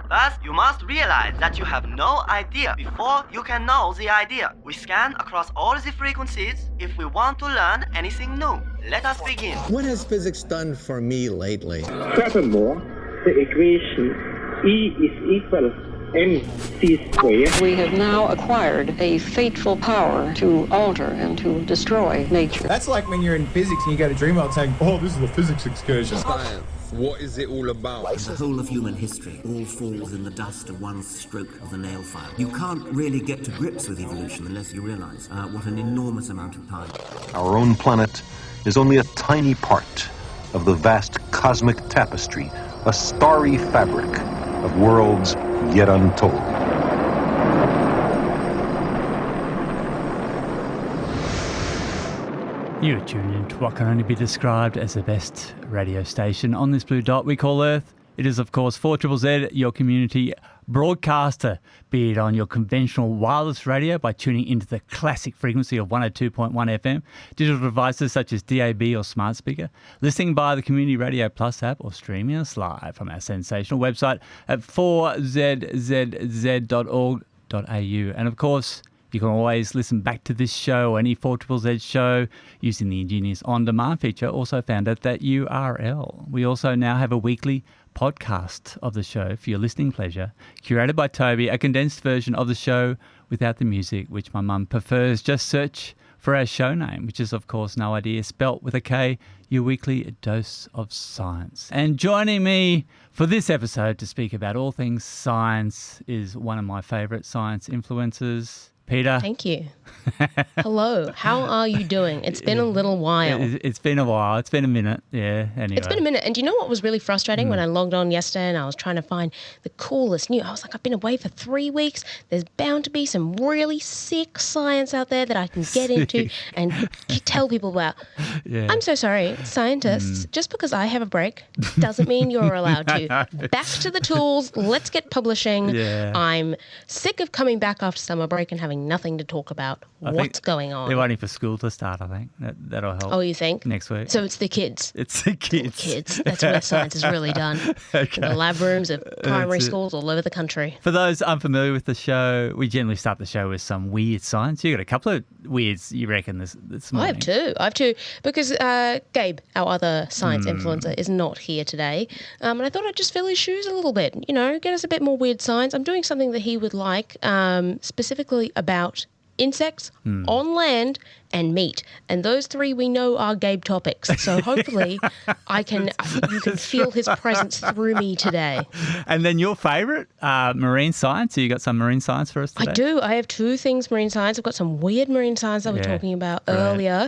First, you must realize that you have no idea before you can know the idea. We scan across all the frequencies if we want to learn anything new. Let us begin. What has physics done for me lately? Furthermore, the equation E is equal mc squared. We have now acquired a fateful power to alter and to destroy nature. That's like when you're in physics and you go to Dreamworld saying, oh, this is a physics excursion. Science. What is it all about? The whole of human history all falls in the dust of one stroke of the nail file. You can't really get to grips with evolution unless you realise what an enormous amount of time. Our own planet is only a tiny part of the vast cosmic tapestry, a starry fabric of worlds yet untold. You're tuned in to what can only be described as the best radio station on this blue dot we call Earth. It is, of course, 4ZZZ, your community broadcaster, be it on your conventional wireless radio by tuning into the classic frequency of 102.1 FM, digital devices such as DAB or smart speaker, listening via the Community Radio Plus app, or streaming us live from our sensational website at 4zzz.org.au. And, of course, you can always listen back to this show or any 4ZZZ show using the ingenious on-demand feature also found at that URL. We also now have a weekly podcast of the show for your listening pleasure, curated by Toby, a condensed version of the show without the music, which my mum prefers. Just search for our show name, which is, of course, No Idea, spelt with a K, your weekly dose of science. And joining me for this episode to speak about all things science is one of my favourite science influencers, Peta. Thank you. Hello. How are you doing? It's been a little while. It's been a while. It's been a minute. Yeah, anyway. It's been a minute. And do you know what was really frustrating when I logged on yesterday and I was trying to find the coolest new? I was like, I've been away for 3 weeks. There's bound to be some really sick science out there that I can get into and tell people about. Yeah. I'm so sorry, scientists. Just because I have a break doesn't mean you're allowed to. Back to the tools. Let's get publishing. Yeah. I'm sick of coming back after summer break and having nothing to talk about. What's going on? They're waiting for school to start, I think. That'll help. Oh, you think? Next week. So it's the kids. It's the kids. The kids. That's where science is really done. Okay. In the lab rooms of primary schools all over the country. For those unfamiliar with the show, we generally start the show with some weird science. You got a couple of weirds, you reckon, this morning? I have two. Because Gabe, our other science influencer, is not here today. And I thought I'd just fill his shoes a little bit, get us a bit more weird science. I'm doing something that he would like, specifically about insects on land and meat. And those three we know are Gabe topics. So hopefully you can feel his presence through me today. And then your favourite, marine science. So you got some marine science for us today? I do. I have two things marine science. I've got some weird marine science that we were talking about earlier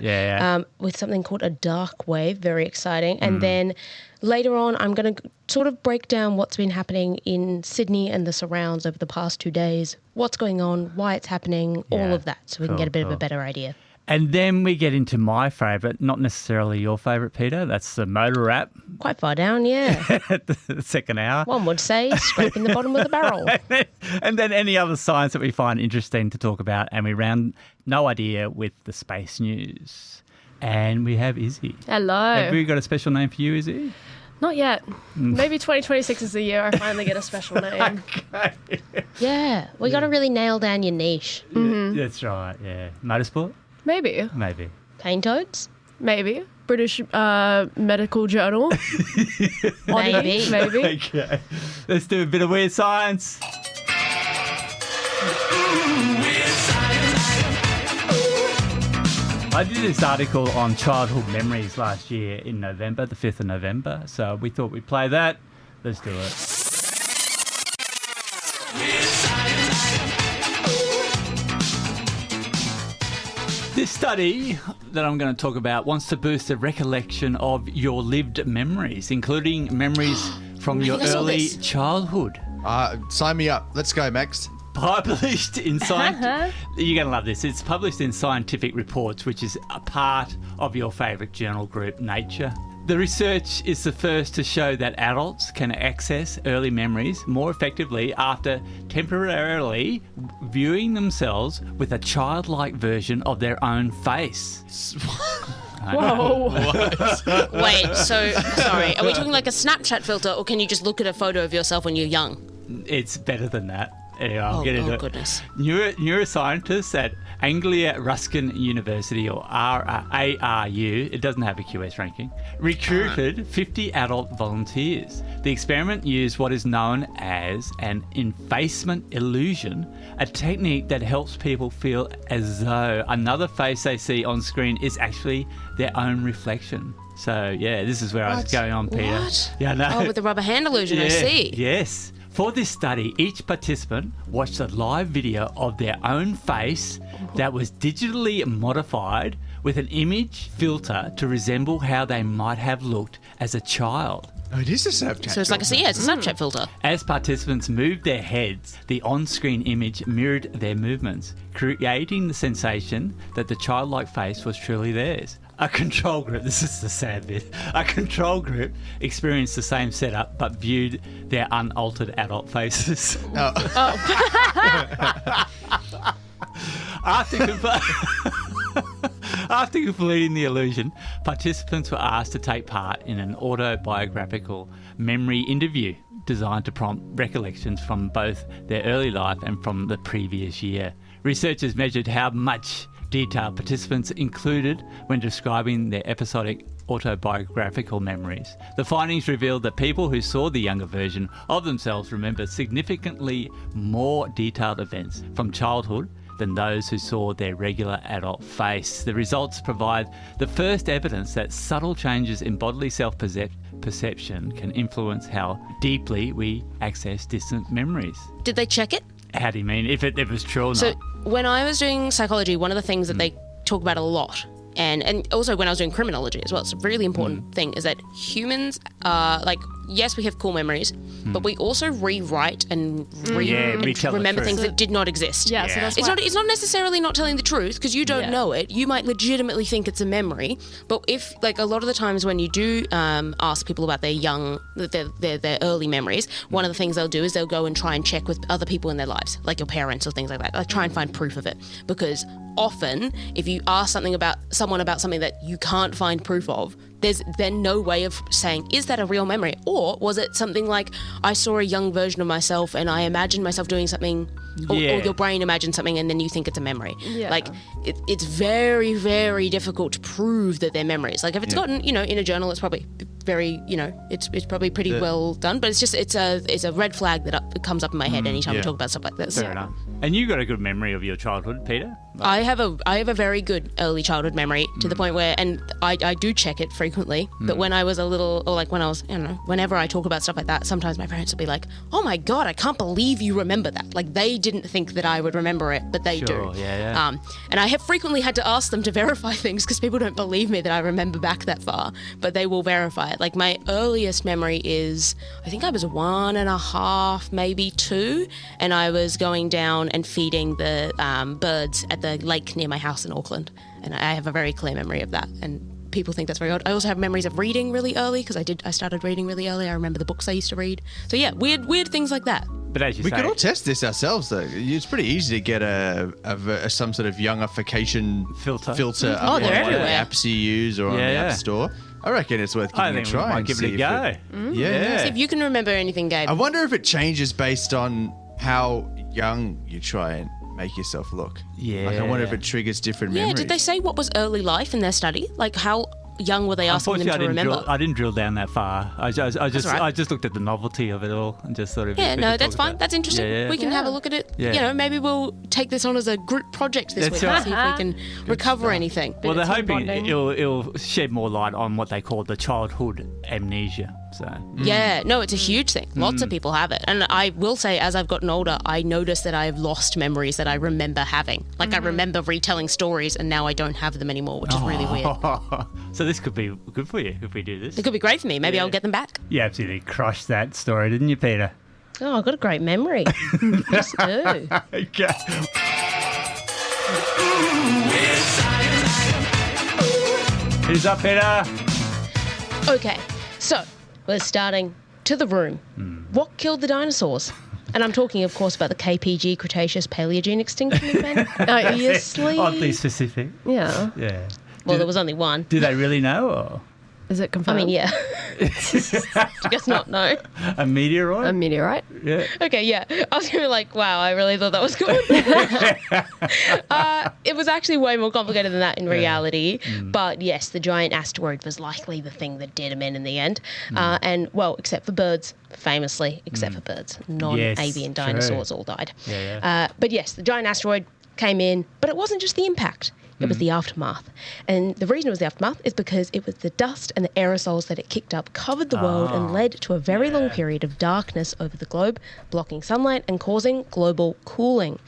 with something called a dark wave. Very exciting. And then later on, I'm going to sort of break down what's been happening in Sydney and the surrounds over the past 2 days, what's going on, why it's happening, all of that, so we can get a bit of a better idea. And then we get into my favourite, not necessarily your favourite, Peter. That's the MotoRap. Quite far down, yeah. The second hour. One would say scraping the bottom of the barrel. And then any other science that we find interesting to talk about. And we round No Idea with the space news. And we have Issy. Hello. Have we got a special name for you, Issy? Not yet. Maybe 2026 is the year I finally get a special name. Okay. Yeah, we got to really nail down your niche. Mm-hmm. That's right, yeah. Motorsport? Maybe. Cane toads? Maybe. British Medical Journal? Maybe. Okay. Let's do a bit of weird science. I did this article on childhood memories last year in November, the 5th of November, so we thought we'd play that. Let's do it. This study that I'm going to talk about wants to boost the recollection of your lived memories, including memories from your early childhood. Sign me up. Let's go, Max. Published in you're going to love this. It's published in Scientific Reports, which is a part of your favourite journal group, Nature. The research is the first to show that adults can access early memories more effectively after temporarily viewing themselves with a childlike version of their own face. Whoa. Wait, sorry. Are we talking like a Snapchat filter, or can you just look at a photo of yourself when you're young? It's better than that. Anyway, I'll get into it. Goodness. Neuroscientists at Anglia Ruskin University, or ARU, it doesn't have a QS ranking, recruited 50 adult volunteers. The experiment used what is known as an enfacement illusion, a technique that helps people feel as though another face they see on screen is actually their own reflection. So, yeah, this is where I was going on, Peter. What? Yeah, no. Oh, with the rubber hand illusion, I see. Yes. For this study, each participant watched a live video of their own face that was digitally modified with an image filter to resemble how they might have looked as a child. Oh, it is a Snapchat. So it's like it's a Snapchat filter. As participants moved their heads, the on-screen image mirrored their movements, creating the sensation that the childlike face was truly theirs. A control group, this is the sad bit, a control group experienced the same setup but viewed their unaltered adult faces. After completing the illusion, participants were asked to take part in an autobiographical memory interview designed to prompt recollections from both their early life and from the previous year. Researchers measured how much detail participants included when describing their episodic autobiographical memories. The findings revealed that people who saw the younger version of themselves remember significantly more detailed events from childhood than those who saw their regular adult face. The results provide the first evidence that subtle changes in bodily self-perception can influence how deeply we access distant memories. Did they check it? How do you mean? If it was true or not? So when I was doing psychology, one of the things that they talk about a lot, and also when I was doing criminology as well, it's a really important thing, is that humans are like, yes, we have cool memories, but we also rewrite and remember things that did not exist. Yeah, so that's it's not necessarily not telling the truth because you don't know it. You might legitimately think it's a memory, but if like a lot of the times when you do ask people about their early memories, one of the things they'll do is they'll go and try and check with other people in their lives, like your parents or things like that. Like try and find proof of it, because often if you ask someone about something that you can't find proof of, there's then no way of saying, is that a real memory? Or was it something like, I saw a young version of myself and I imagined myself doing something, or your brain imagined something and then you think it's a memory. Yeah. Like, it's very, very difficult to prove that they're memories. Like, if it's gotten, in a journal, it's probably very, it's probably pretty well done, but it's a red flag that comes up in my head anytime we talk about stuff like this. Fair enough. And you got a good memory of your childhood, Peter? I have a very good early childhood memory to the point where, and I do check it frequently, but when I was a little, or like when I was, whenever I talk about stuff like that, sometimes my parents will be like, oh my God, I can't believe you remember that. Like they didn't think that I would remember it, but they do. Yeah. And I have frequently had to ask them to verify things because people don't believe me that I remember back that far, but they will verify it. Like my earliest memory is, I think I was 1.5, maybe 2, and I was going down and feeding the birds at the lake near my house in Auckland, and I have a very clear memory of that, and people think that's very odd. I also have memories of reading really early because I started reading really early. I remember the books I used to read. So yeah, weird things like that. But as you we say, could all test this ourselves, though. It's pretty easy to get some sort of youngification filter. Oh, they're everywhere. Apps you use or on the App Store. I reckon it's worth giving it a try. I think we might give it a go. Yeah. See if you can remember anything, Gabe. I wonder if it changes based on how young you try and make yourself look. Yeah. Like I wonder if it triggers different memories. Yeah, did they say what was early life in their study? Like how young were they asking them to remember? I didn't drill down that far. I just looked at the novelty of it all and just sort of. Yeah, no, that's fine. That's interesting. Yeah. We can have a look at it. Yeah. Maybe we'll take this on as a group project this week and see if we can recover anything. Well, they're hoping it'll shed more light on what they call the childhood amnesia. So. Yeah, no, it's a huge thing. Lots of people have it. And I will say, as I've gotten older, I notice that I've lost memories that I remember having. Like I remember retelling stories and now I don't have them anymore, which is really weird. So this could be good for you if we do this. It could be great for me. Maybe I'll get them back. You absolutely crushed that story, didn't you, Peter? Oh, I've got a great memory. Just do. Okay. Who's up, Peter? Okay, so we're starting to the room. What killed the dinosaurs? And I'm talking, of course, about the KPG Cretaceous Paleogene extinction event. Obviously. Oddly specific. Yeah. Yeah. Well, there was only one. Do they really know? Or? Is it I confirmed? mean, yeah. I guess not, no. A meteoroid? A meteorite? Yeah. Okay, yeah. I was going to be like, wow, I really thought that was cool. It was actually way more complicated than that in reality. But yes, the giant asteroid was likely the thing that did him in the end. And, well, except for birds, famously, except for birds. Non-avian dinosaurs all died. But yes, the giant asteroid came in, but it wasn't just the impact. It was the aftermath. And the reason it was the aftermath is because it was the dust and the aerosols that it kicked up covered the world and led to a very long period of darkness over the globe, blocking sunlight and causing global cooling.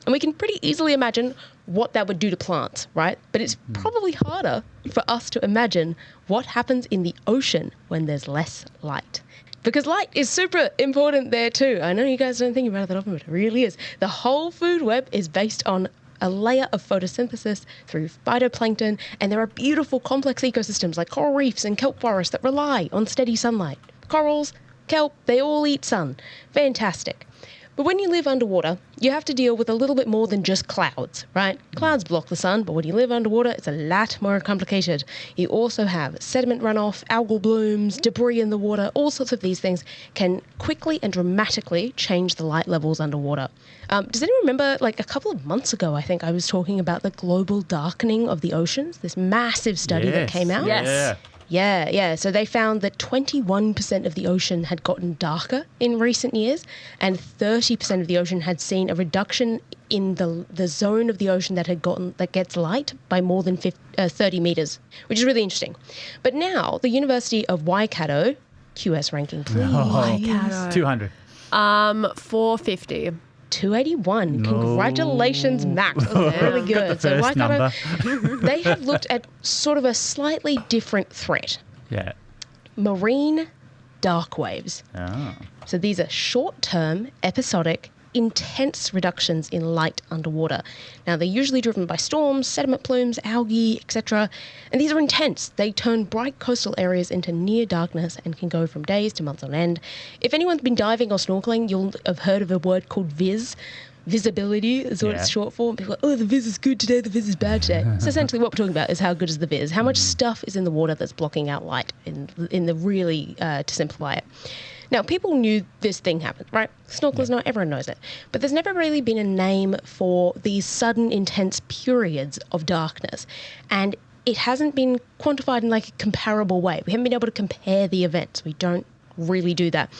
And we can pretty easily imagine what that would do to plants, right? But it's probably harder for us to imagine what happens in the ocean when there's less light. Because light is super important there too. I know you guys don't think about it that often, but it really is. The whole food web is based on a layer of photosynthesis through phytoplankton, and there are beautiful complex ecosystems like coral reefs and kelp forests that rely on steady sunlight. Corals, kelp, they all eat sun. Fantastic. But when you live underwater, you have to deal with a little bit more than just clouds, right? Clouds block the sun, but when you live underwater, it's a lot more complicated. You also have sediment runoff, algal blooms, debris in the water. All sorts of these things can quickly and dramatically change the light levels underwater. Does anyone remember, like a couple of months ago, I think I was talking about the global darkening of the oceans, this massive study that came out? Yes. Yeah. So they found that 21% of the ocean had gotten darker in recent years, and 30% of the ocean had seen a reduction in the zone of the ocean that gets light by more than 30 meters, which is really interesting. But now the University of Waikato, QS ranking, please. Waikato. 200. 450. 281. Congratulations, Max. That was really good. Got the first number. They have looked at sort of a slightly different threat. Yeah. Marine dark waves. Oh. So these are short-term, episodic, intense reductions in light underwater. Now, they're usually driven by storms, sediment plumes, algae, etc. And these are intense. They turn bright coastal areas into near darkness and can go from days to months on end. If anyone's been diving or snorkeling, you'll have heard of a word called viz. Visibility is what it's short for. People are like, oh, the viz is good today, the viz is bad today. So essentially what we're talking about is how good is the viz, how much stuff is in the water that's blocking out light in the really, to simplify it. Now, people knew this thing happened, right? Snorkelers know, everyone knows it. But there's never really been a name for these sudden, intense periods of darkness. And it hasn't been quantified in like a comparable way. We haven't been able to compare the events. We don't really do that.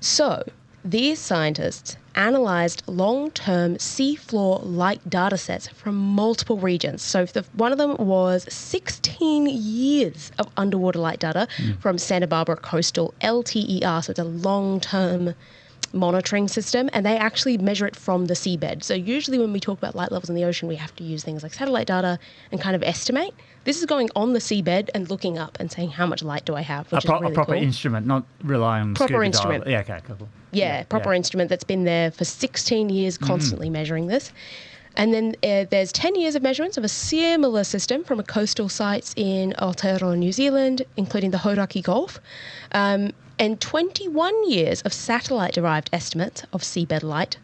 So these scientists analysed long-term seafloor light data sets from multiple regions. So one of them was 16 years of underwater light data from Santa Barbara Coastal LTER. So it's a long-term monitoring system, and they actually measure it from the seabed. So usually when we talk about light levels in the ocean, we have to use things like satellite data and kind of estimate. This is going on the seabed and looking up and saying how much light do I have, which is really a proper cool. instrument, not rely on Proper scuba instrument. dive. Yeah, okay, cool. Yeah, proper instrument that's been there for 16 years, constantly measuring this. And then there's 10 years of measurements of a similar system from coastal sites in Aotearoa, New Zealand, including the Hauraki Gulf, and 21 years of satellite-derived estimates of seabed light,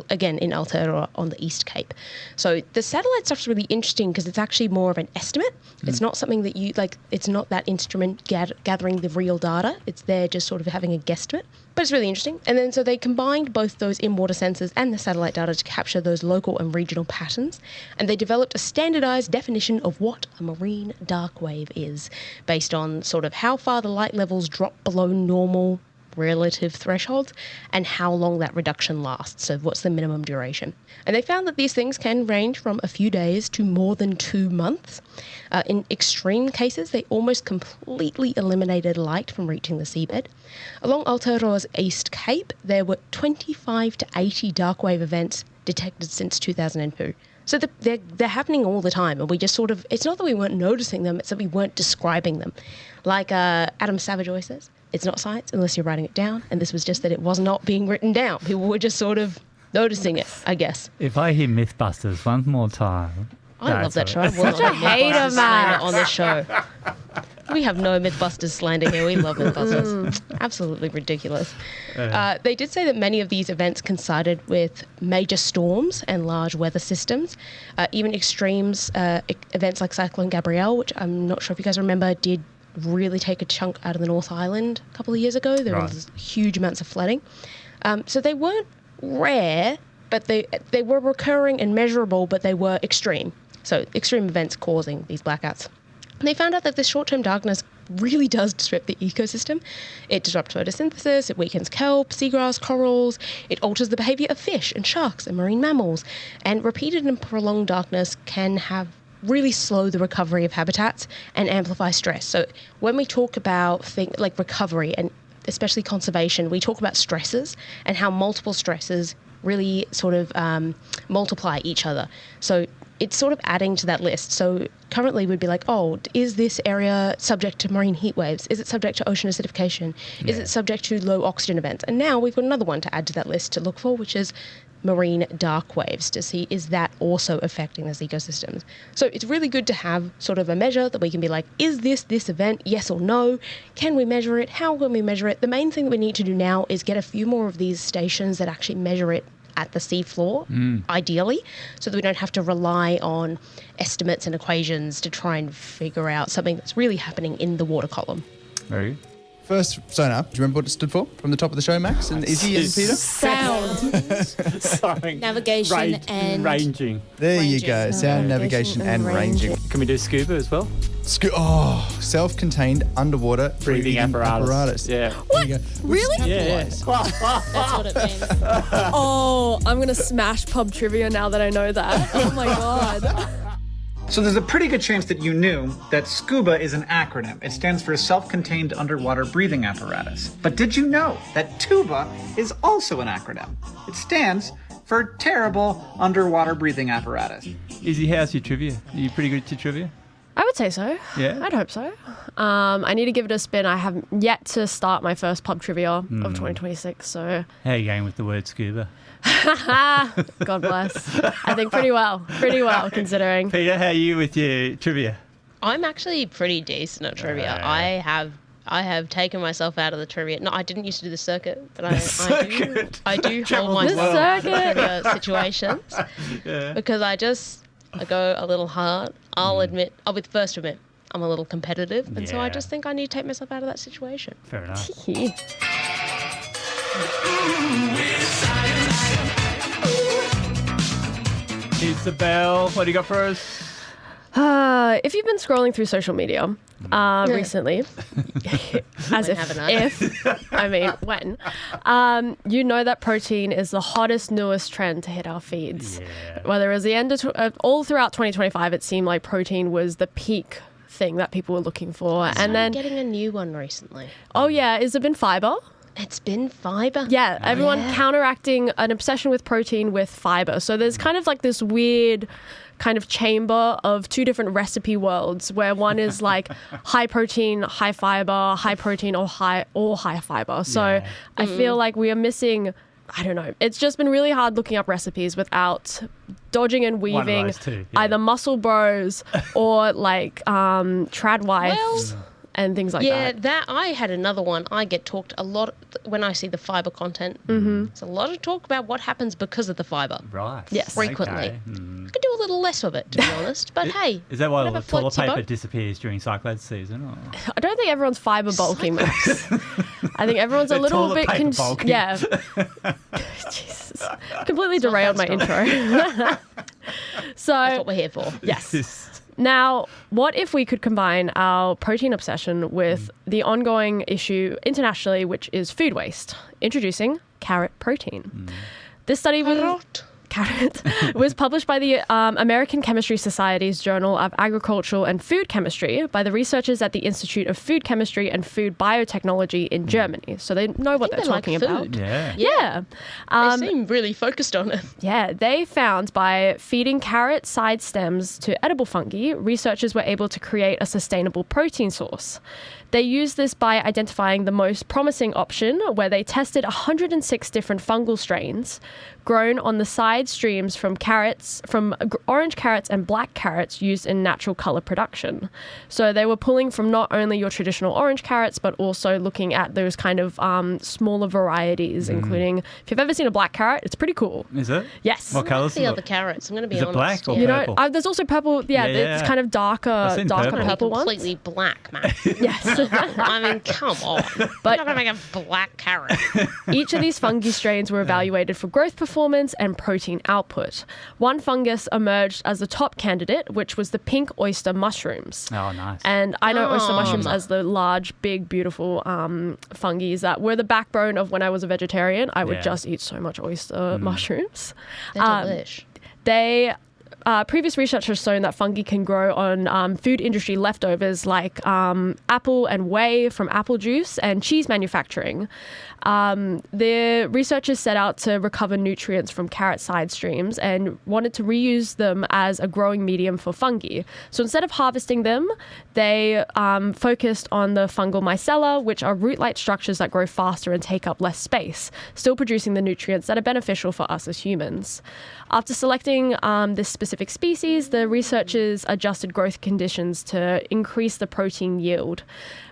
again in Aotearoa on the East Cape. So the satellite stuff's really interesting because it's actually more of an estimate. It's not something that you, like, it's not that instrument gathering the real data. It's there just sort of having a guesstimate. But it's really interesting. And then so they combined both those in-water sensors and the satellite data to capture those local and regional patterns. And they developed a standardized definition of what a marine dark wave is based on sort of how far the light levels drop below normal relative thresholds and how long that reduction lasts. So what's the minimum duration? And they found that these things can range from a few days to more than 2 months. In extreme cases, they almost completely eliminated light from reaching the seabed. Along Aotearoa's East Cape, there were 25 to 80 darkwave events detected since 2002. So they're happening all the time, and we just sort of, it's not that we weren't noticing them, it's that we weren't describing them. Like Adam Savage always says, it's not science unless you're writing it down, and this was just that it was not being written down. People were just sort of noticing it, I guess. If I hear Mythbusters one more time... I love that show. I will not have Mythbusters slander on this show. We have no Mythbusters slander here. We love Mythbusters. Absolutely ridiculous. They did say that many of these events coincided with major storms and large weather systems. Even extremes, events like Cyclone Gabrielle, which I'm not sure if you guys remember, did really take a chunk out of the North Island a couple of years ago. There was huge amounts of flooding. So they weren't rare, but they were recurring and measurable, but they were extreme. So extreme events causing these blackouts. And they found out that this short-term darkness really does disrupt the ecosystem. It disrupts photosynthesis, it weakens kelp, seagrass, corals, it alters the behavior of fish and sharks and marine mammals. And repeated and prolonged darkness can really slow the recovery of habitats and amplify stress. So when we talk about things like recovery and especially conservation, we talk about stresses and how multiple stresses really sort of multiply each other. So it's sort of adding to that list. So currently we'd be like, oh, is this area subject to marine heat waves? Is it subject to ocean acidification? Is it subject to low oxygen events? And now we've got another one to add to that list to look for, which is marine dark waves, to see is that also affecting these ecosystems. So it's really good to have sort of a measure that we can be like, is this event, yes or no? Can we measure it? How can we measure it? The main thing that we need to do now is get a few more of these stations that actually measure it at the seafloor, ideally, so that we don't have to rely on estimates and equations to try and figure out something that's really happening in the water column. Very good. First sonar, do you remember what it stood for from the top of the show, Max and Issy and Peter? Sound. Sorry. Navigation and ranging. There you go. Sound, navigation and ranging. Can we do scuba as well? Self-contained underwater breathing apparatus. Yeah. What? Really? Yeah. That's what it means. Oh, I'm going to smash pub trivia now that I know that. Oh my God. So there's a pretty good chance that you knew that SCUBA is an acronym. It stands for Self-Contained Underwater Breathing Apparatus. But did you know that TUBA is also an acronym? It stands for Terrible Underwater Breathing Apparatus. Izzy, how's your trivia? Are you pretty good at your trivia? I would say so. Yeah? I'd hope so. I need to give it a spin. I have yet to start my first pub trivia of 2026, so... How are you going with the word scuba? God bless. I think pretty well, considering. Peter, how are you with your trivia? I'm actually pretty decent at trivia. I have taken myself out of the trivia. No, I didn't used to do the circuit, but I do hold myself in trivia situations because I go a little hard. I'll admit, I'm a little competitive, and so I just think I need to take myself out of that situation. Fair enough. Isabel, what do you got for us? If you've been scrolling through social media recently, as when, you know that protein is the hottest, newest trend to hit our feeds. Yeah. Whether it was the end of all throughout 2025, it seemed like protein was the peak thing that people were looking for. And then getting a new one recently. Oh yeah, has it been fiber? It's been fiber. Yeah, everyone counteracting an obsession with protein with fiber. So there's kind of like this weird kind of chamber of two different recipe worlds where one is like high protein, high fiber, high protein or high fiber. So I feel like we are missing, I don't know. It's just been really hard looking up recipes without dodging and weaving either muscle bros or like trad wives. And things like that. Yeah, that I had another one. I get talked a lot when I see the fiber content. There's a lot of talk about what happens because of the fiber. Right. Yes. Frequently. I could do a little less of it, to be honest. But hey. Is that why all the toilet paper disappears during cyclone season? Or? I don't think everyone's fiber bulking, Max. I think everyone's a little bit... Yeah. Jesus. Completely derailed my intro. So that's what we're here for. Yes. Now, what if we could combine our protein obsession with the ongoing issue internationally, which is food waste? Introducing carrot protein. This study was published by the American Chemistry Society's Journal of Agricultural and Food Chemistry by the researchers at the Institute of Food Chemistry and Food Biotechnology in Germany. So they know what they're talking about. Yeah. They seem really focused on it. Yeah. They found by feeding carrot side stems to edible fungi, researchers were able to create a sustainable protein source. They used this by identifying the most promising option, where they tested 106 different fungal strains grown on the side side streams from orange carrots and black carrots used in natural color production. So they were pulling from not only your traditional orange carrots, but also looking at those kind of smaller varieties, including, if you've ever seen a black carrot, it's pretty cool. Is it? Yes. What colours? The other carrots, I'm going to be Is honest. it black or You purple? know, there's also purple. Yeah, it's kind of darker purple ones. Completely black, man. Yes. I mean, come on. But you're not going to make a black carrot. each of these fungi strains were evaluated for growth performance and protein output. One fungus emerged as the top candidate, which was the pink oyster mushrooms. Oh, nice. And I know oyster mushrooms as the large, big, beautiful fungi that were the backbone of when I was a vegetarian. I would just eat so much oyster mushrooms. They're delish. Previous research has shown that fungi can grow on food industry leftovers like apple and whey from apple juice and cheese manufacturing. The researchers set out to recover nutrients from carrot side streams and wanted to reuse them as a growing medium for fungi. So instead of harvesting them, they focused on the fungal mycella, which are root-like structures that grow faster and take up less space, still producing the nutrients that are beneficial for us as humans. After selecting this specific species, the researchers adjusted growth conditions to increase the protein yield.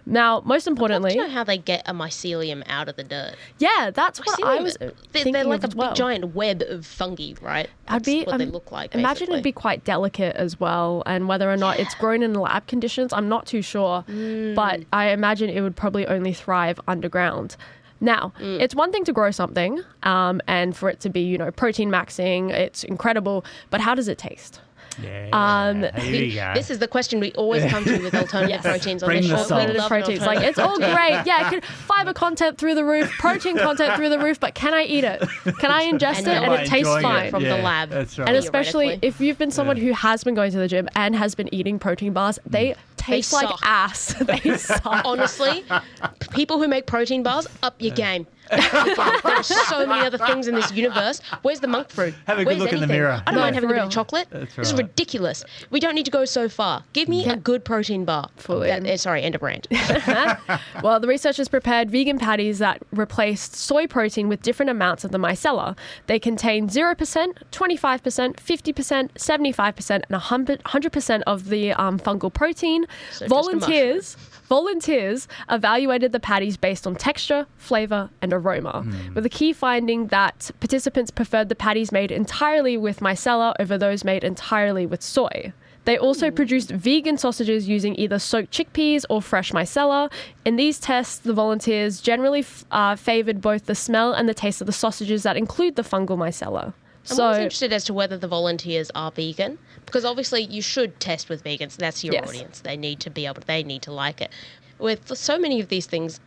Now, most importantly... Do you know how they get a mycelium out of the dirt? Yeah, that's what I was thinking. They're like of a big giant web of fungi, right? That's what they look like, Imagine basically. it'd be quite delicate as well, and whether or not it's grown in lab conditions, I'm not too sure. But I imagine it would probably only thrive underground. Now, it's one thing to grow something and for it to be, you know, protein maxing, it's incredible, but how does it taste? Yeah, here we go. This is the question we always come to with alternative proteins on this show. Alternative proteins. Like, it's all great. Yeah, fiber content through the roof, protein content through the roof, but can I eat it? Can I ingest it and it tastes fine? From the lab. That's right. And especially if you've been someone who has been going to the gym and has been eating protein bars, they taste like suck. ass. They suck. Honestly, people who make protein bars, up your game. There are so many other things in this universe. Where's the monk fruit? Have a good Where's look in the anything? mirror. I don't mind having a bit of chocolate. That's This is right. ridiculous. We don't need to go so far. Give me a good protein bar. Sorry, end of rant. Well, the researchers prepared vegan patties that replaced soy protein with different amounts of the mycella. They contain 0%, 25%, 50%, 75%, and 100% of the fungal protein. So just a Volunteers evaluated the patties based on texture, flavor, and aroma, with the key finding that participants preferred the patties made entirely with mycella over those made entirely with soy. They also produced vegan sausages using either soaked chickpeas or fresh mycella. In these tests, the volunteers generally favored both the smell and the taste of the sausages that include the fungal mycella. I'm always interested as to whether the volunteers are vegan, because obviously you should test with vegans. That's your audience. They need to like it. With so many of these things,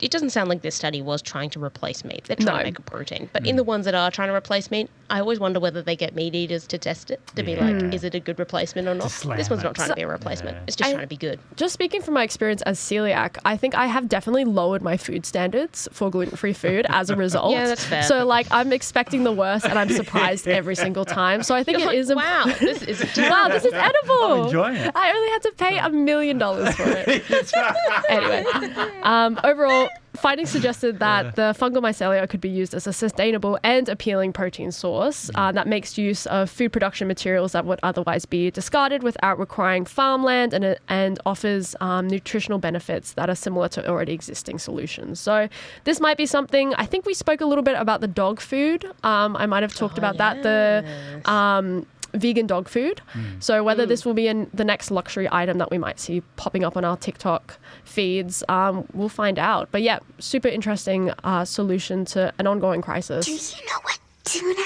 it doesn't sound like this study was trying to replace meat. They're trying to make a protein. But in the ones that are trying to replace meat, I always wonder whether they get meat eaters to test it, to be like, is it a good replacement or not? This one's not trying to be a replacement. It's just trying to be good. Just speaking from my experience as celiac, I think I have definitely lowered my food standards for gluten-free food as a result. Yeah, that's fair. So, like, I'm expecting the worst and I'm surprised every single time. So I think it is... Wow, this is wow, this is edible. I'm enjoying it. I only had to pay $1 million for it. Anyway, overall, findings suggested that the fungal mycelia could be used as a sustainable and appealing protein source that makes use of food production materials that would otherwise be discarded without requiring farmland and offers nutritional benefits that are similar to already existing solutions. So this might be something, I think we spoke a little bit about the dog food. I might have talked about that, the vegan dog food. So whether this will be in the next luxury item that we might see popping up on our TikTok feeds, we'll find out. But yeah, super interesting solution to an ongoing crisis. Do you know what tuna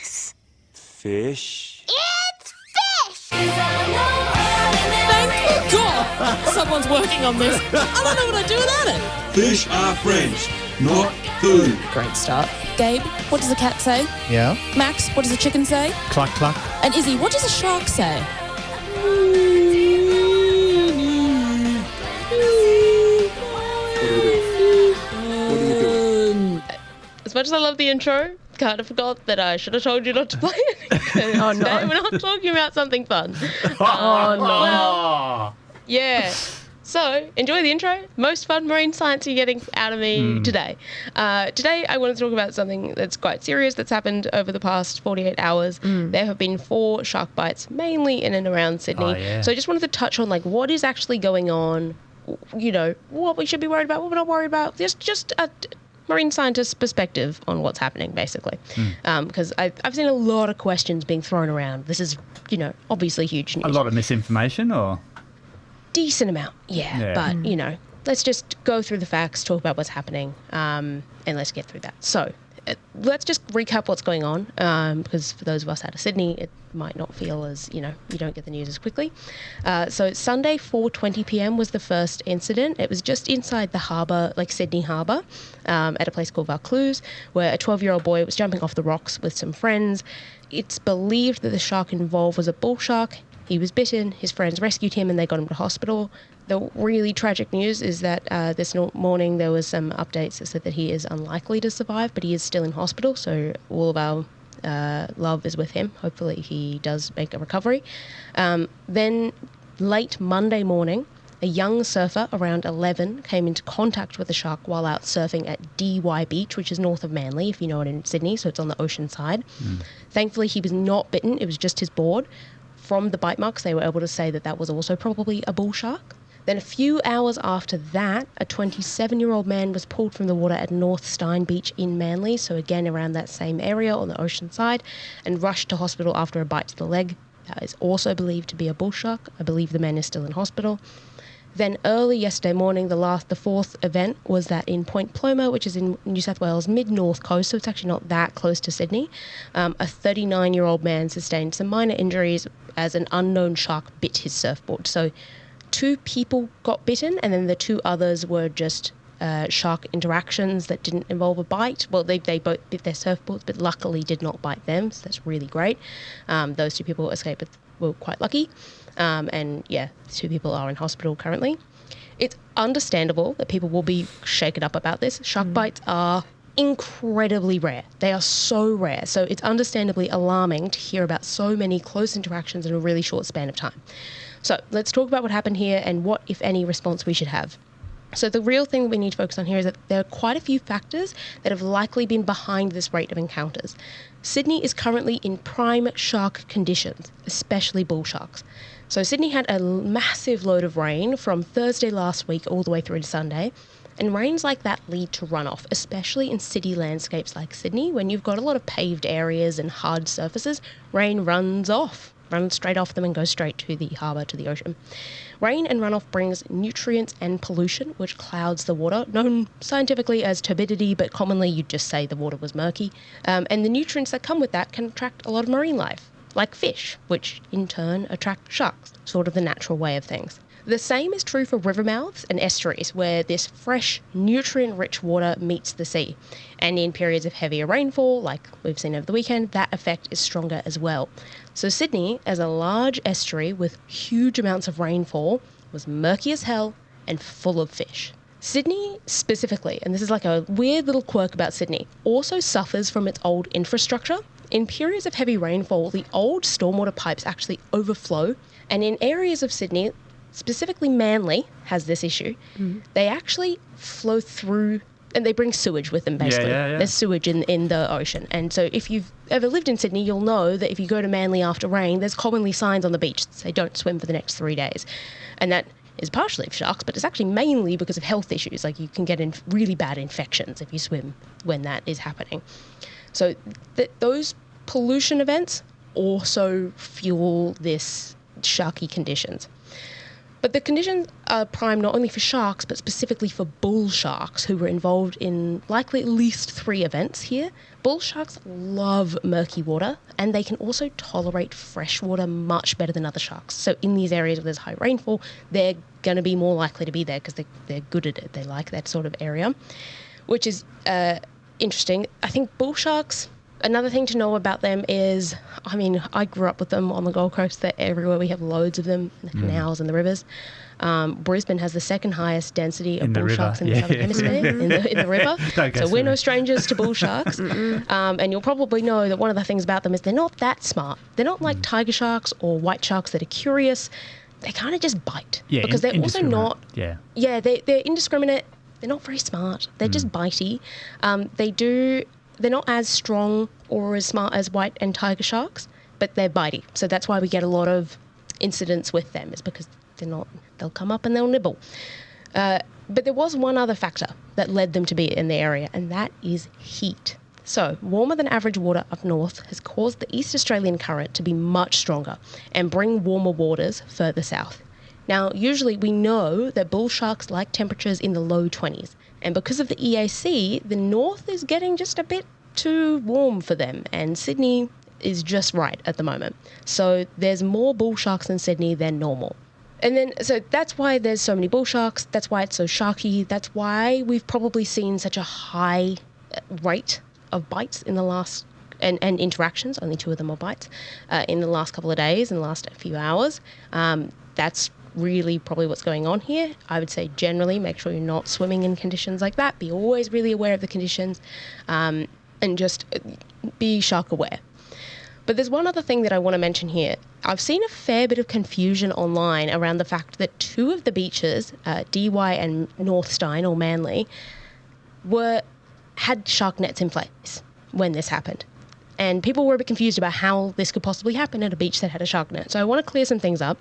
is? Fish. It's fish! Thank God someone's working on this. I don't know what I'd do without it. Fish are friends, not food. Great start. Gabe, what does a cat say? Yeah? Max, what does a chicken say? Cluck, cluck. And Izzy, what does a shark say? As much as I love the intro, kind of forgot that I should have told you not to play it. Oh, no. Today we're not talking about something fun. Oh, no. Well, yeah. So, enjoy the intro. Most fun marine science you're getting out of me today. Today, I want to talk about something that's quite serious that's happened over the past 48 hours. There have been 4 shark bites, mainly in and around Sydney. Oh, yeah. So I just wanted to touch on, like, what is actually going on, you know, what we should be worried about, what we're not worried about. Just a marine scientist's perspective on what's happening, basically. Because I've seen a lot of questions being thrown around. This is, you know, obviously huge news. A lot of misinformation, or? Decent amount, yeah. But, you know, let's just go through the facts, talk about what's happening, and let's get through that. So, let's just recap what's going on, because for those of us out of Sydney, it might not feel as, you know, you don't get the news as quickly. So, Sunday, 4:20 p.m. was the first incident. It was just inside the harbour, like Sydney Harbour, at a place called Vaucluse, where a 12-year-old boy was jumping off the rocks with some friends. It's believed that the shark involved was a bull shark. He was bitten, his friends rescued him, and they got him to hospital. The really tragic news is that this morning there was some updates that said that he is unlikely to survive, but he is still in hospital, so all of our love is with him. Hopefully he does make a recovery. Then late Monday morning, a young surfer around 11 came into contact with a shark while out surfing at DY Beach, which is north of Manly, if you know it, in Sydney, so it's on the ocean side. Thankfully, he was not bitten. It was just his board. From the bite marks, they were able to say that that was also probably a bull shark. Then a few hours after that, a 27-year-old man was pulled from the water at North Stein Beach in Manly, so again around that same area on the ocean side, and rushed to hospital after a bite to the leg. That is also believed to be a bull shark. I believe the man is still in hospital. Then early yesterday morning, the fourth event was that in Point Plomo, which is in New South Wales, mid-north coast, so it's actually not that close to Sydney, a 39-year-old man sustained some minor injuries as an unknown shark bit his surfboard. So 2 people got bitten, and then the 2 others were just shark interactions that didn't involve a bite. Well, they both bit their surfboards, but luckily did not bite them, so that's really great. Those 2 people escaped, were quite lucky. And yeah, 2 people are in hospital currently. It's understandable that people will be shaken up about this. Shark bites are incredibly rare. They are so rare. So it's understandably alarming to hear about so many close interactions in a really short span of time. So let's talk about what happened here and what, if any, response we should have. So the real thing we need to focus on here is that there are quite a few factors that have likely been behind this rate of encounters. Sydney is currently in prime shark conditions, especially bull sharks. So Sydney had a massive load of rain from Thursday last week all the way through to Sunday, and rains like that lead to runoff, especially in city landscapes like Sydney. When you've got a lot of paved areas and hard surfaces, rain runs straight off them and goes straight to the harbour, to the ocean. Rain and runoff brings nutrients and pollution, which clouds the water, known scientifically as turbidity, but commonly you'd just say the water was murky. And the nutrients that come with that can attract a lot of marine life, like fish, which in turn attract sharks, sort of the natural way of things. The same is true for river mouths and estuaries, where this fresh, nutrient-rich water meets the sea. And in periods of heavier rainfall, like we've seen over the weekend, that effect is stronger as well. So Sydney, as a large estuary with huge amounts of rainfall, was murky as hell and full of fish. Sydney specifically, and this is like a weird little quirk about Sydney, also suffers from its old infrastructure. In periods of heavy rainfall, the old stormwater pipes actually overflow, and in areas of Sydney, specifically Manly has this issue, they actually flow through, and they bring sewage with them, basically. Yeah. There's sewage in the ocean. And so if you've ever lived in Sydney, you'll know that if you go to Manly after rain, there's commonly signs on the beach that say don't swim for the next 3 days. And that is partially for sharks, but it's actually mainly because of health issues. Like you can get really bad infections if you swim when that is happening. So those pollution events also fuel this sharky conditions. But the conditions are prime not only for sharks, but specifically for bull sharks, who were involved in likely at least 3 events here. Bull sharks love murky water, and they can also tolerate fresh water much better than other sharks. So in these areas where there's high rainfall, they're going to be more likely to be there because they're good at it. They like that sort of area, which is interesting. I think bull sharks, another thing to know about them is, I mean, I grew up with them on the Gold Coast. They're everywhere. We have loads of them in the canals and the rivers. Brisbane has the second highest density of bull sharks in the Southern Hemisphere, in the river. So we're no strangers to bull sharks. And you'll probably know that one of the things about them is they're not that smart. They're not like tiger sharks or white sharks that are curious. they kind of just bite. Yeah, because they're also not... Yeah. Yeah, they're indiscriminate. They're not very smart. They're just bitey. They're not as strong or as smart as white and tiger sharks, but they're bitey. So that's why we get a lot of incidents with them, is because they'll come up and they'll nibble. But there was one other factor that led them to be in the area, and that is heat. So, warmer than average water up north has caused the East Australian current to be much stronger and bring warmer waters further south. Now, usually we know that bull sharks like temperatures in the low 20s, and because of the EAC, the north is getting just a bit too warm for them, and Sydney is just right at the moment. So there's more bull sharks in Sydney than normal. And then, so that's why there's so many bull sharks, that's why it's so sharky, that's why we've probably seen such a high rate of bites in the last, and interactions, only 2 of them are bites, in the last couple of days, in the last few hours. That's really probably what's going on here. I would say generally make sure you're not swimming in conditions like that. Be always really aware of the conditions, and just be shark aware. But there's one other thing that I want to mention here. I've seen a fair bit of confusion online around the fact that 2 of the beaches, DY and Northstein or Manly, had shark nets in place when this happened. And people were a bit confused about how this could possibly happen at a beach that had a shark net. So I want to clear some things up.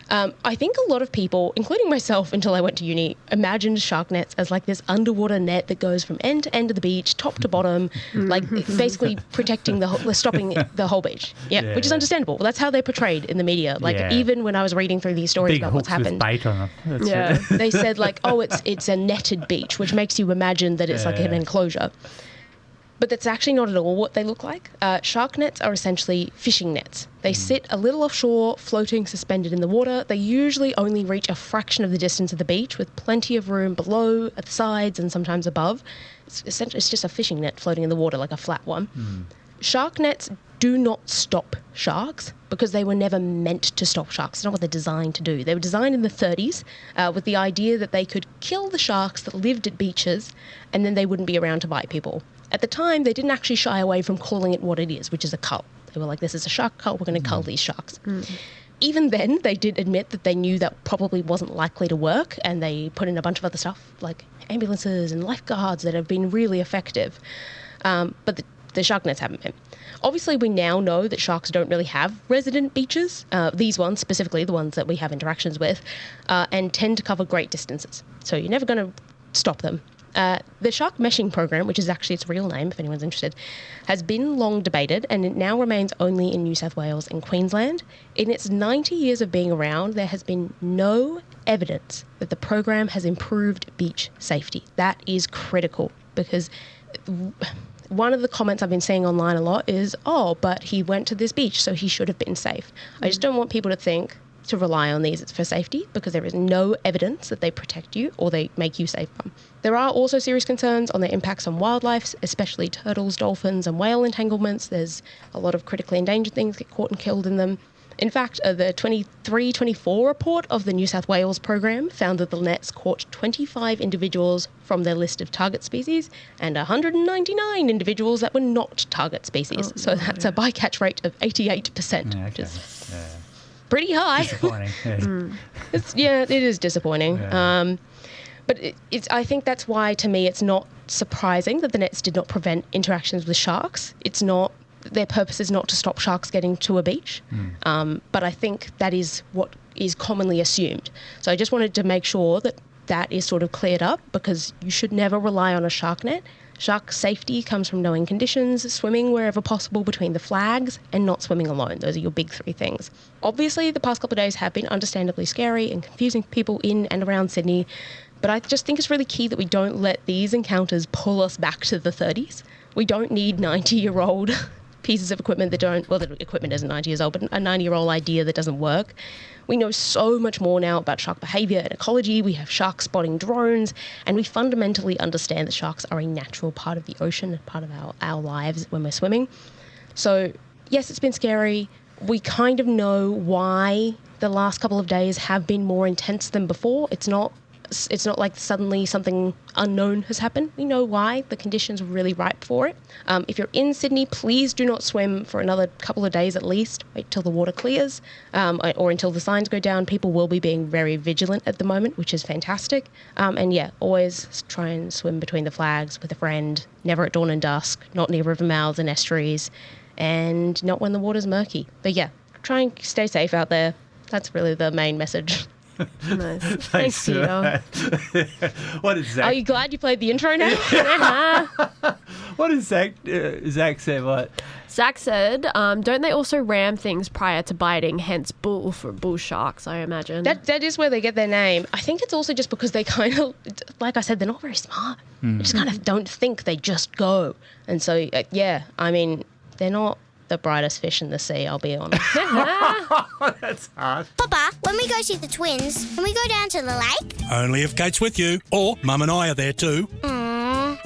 I think a lot of people, including myself until I went to uni, imagined shark nets as like this underwater net that goes from end to end of the beach, top to bottom, like basically protecting stopping the whole beach. Yeah, which is understandable. That's how they're portrayed in the media. Like even when I was reading through these stories about what's happened. Big hooks with bait on them. Yeah, they said like, oh, it's a netted beach, which makes you imagine that it's like an enclosure. But that's actually not at all what they look like. Shark nets are essentially fishing nets. They sit a little offshore, floating, suspended in the water. They usually only reach a fraction of the distance of the beach, with plenty of room below, at the sides, and sometimes above. It's just a fishing net floating in the water, like a flat one. Shark nets do not stop sharks, because they were never meant to stop sharks. It's not what they're designed to do. They were designed in the 30s with the idea that they could kill the sharks that lived at beaches, and then they wouldn't be around to bite people. At the time, they didn't actually shy away from calling it what it is, which is a cull. They were like, this is a shark cull, we're going to cull these sharks. Even then, they did admit that they knew that probably wasn't likely to work, and they put in a bunch of other stuff, like ambulances and lifeguards that have been really effective. But the shark nets haven't been. Obviously, we now know that sharks don't really have resident beaches, these ones specifically, the ones that we have interactions with, and tend to cover great distances. So you're never going to stop them. The shark meshing program, which is actually its real name if anyone's interested, has been long debated, and it now remains only in New South Wales and Queensland. In its 90 years of being around, there has been no evidence that the program has improved beach safety. That is critical, because one of the comments I've been seeing online a lot is, oh, but he went to this beach, so he should have been safe. I just don't want people to think to rely on these for safety, because there is no evidence that they protect you or they make you safer. There are also serious concerns on their impacts on wildlife, especially turtles, dolphins and whale entanglements. There's a lot of critically endangered things get caught and killed in them. In fact, the 23-24 report of the New South Wales program found that the nets caught 25 individuals from their list of target species and 199 individuals that were not target species. So that's a bycatch rate of 88%, which is pretty high. Disappointing. It is disappointing. But I think that's why, to me, it's not surprising that the nets did not prevent interactions with sharks. It's not, their purpose is not to stop sharks getting to a beach. But I think that is what is commonly assumed. So I just wanted to make sure that that is sort of cleared up, because you should never rely on a shark net. Shark safety comes from knowing conditions, swimming wherever possible between the flags, and not swimming alone. Those are your big 3 things. Obviously, the past couple of days have been understandably scary and confusing for people in and around Sydney, but I just think it's really key that we don't let these encounters pull us back to the 30s. We don't need 90-year-old pieces of equipment that don't, well, the equipment isn't 90 years old, but a 90-year-old idea that doesn't work. We know so much more now about shark behaviour and ecology. We have shark spotting drones, and we fundamentally understand that sharks are a natural part of the ocean and part of our lives when we're swimming. So, yes, it's been scary. We kind of know why the last couple of days have been more intense than before. It's not it's not like suddenly something unknown has happened. We know why. The conditions are really ripe for it. If you're in Sydney, please do not swim for another couple of days at least. Wait till the water clears or until the signs go down. People will be being very vigilant at the moment, which is fantastic. And yeah, always try and swim between the flags with a friend, never at dawn and dusk, not near river mouths and estuaries, and not when the water's murky. But yeah, try and stay safe out there. That's really the main message. Nice. Thanks, Tito. What is Zach? Are you glad you played the intro now? What is Zach? Zach said what? Zach said, don't they also ram things prior to biting, hence bull for bull sharks, I imagine? That is where they get their name. I think it's also just because they kind of, like I said, they're not very smart. They just kind of don't think, they just go. And so, yeah, I mean, they're not the brightest fish in the sea, I'll be honest. That's hard. Papa, when we go see the twins, can we go down to the lake? Only if Kate's with you, or Mum and I are there too.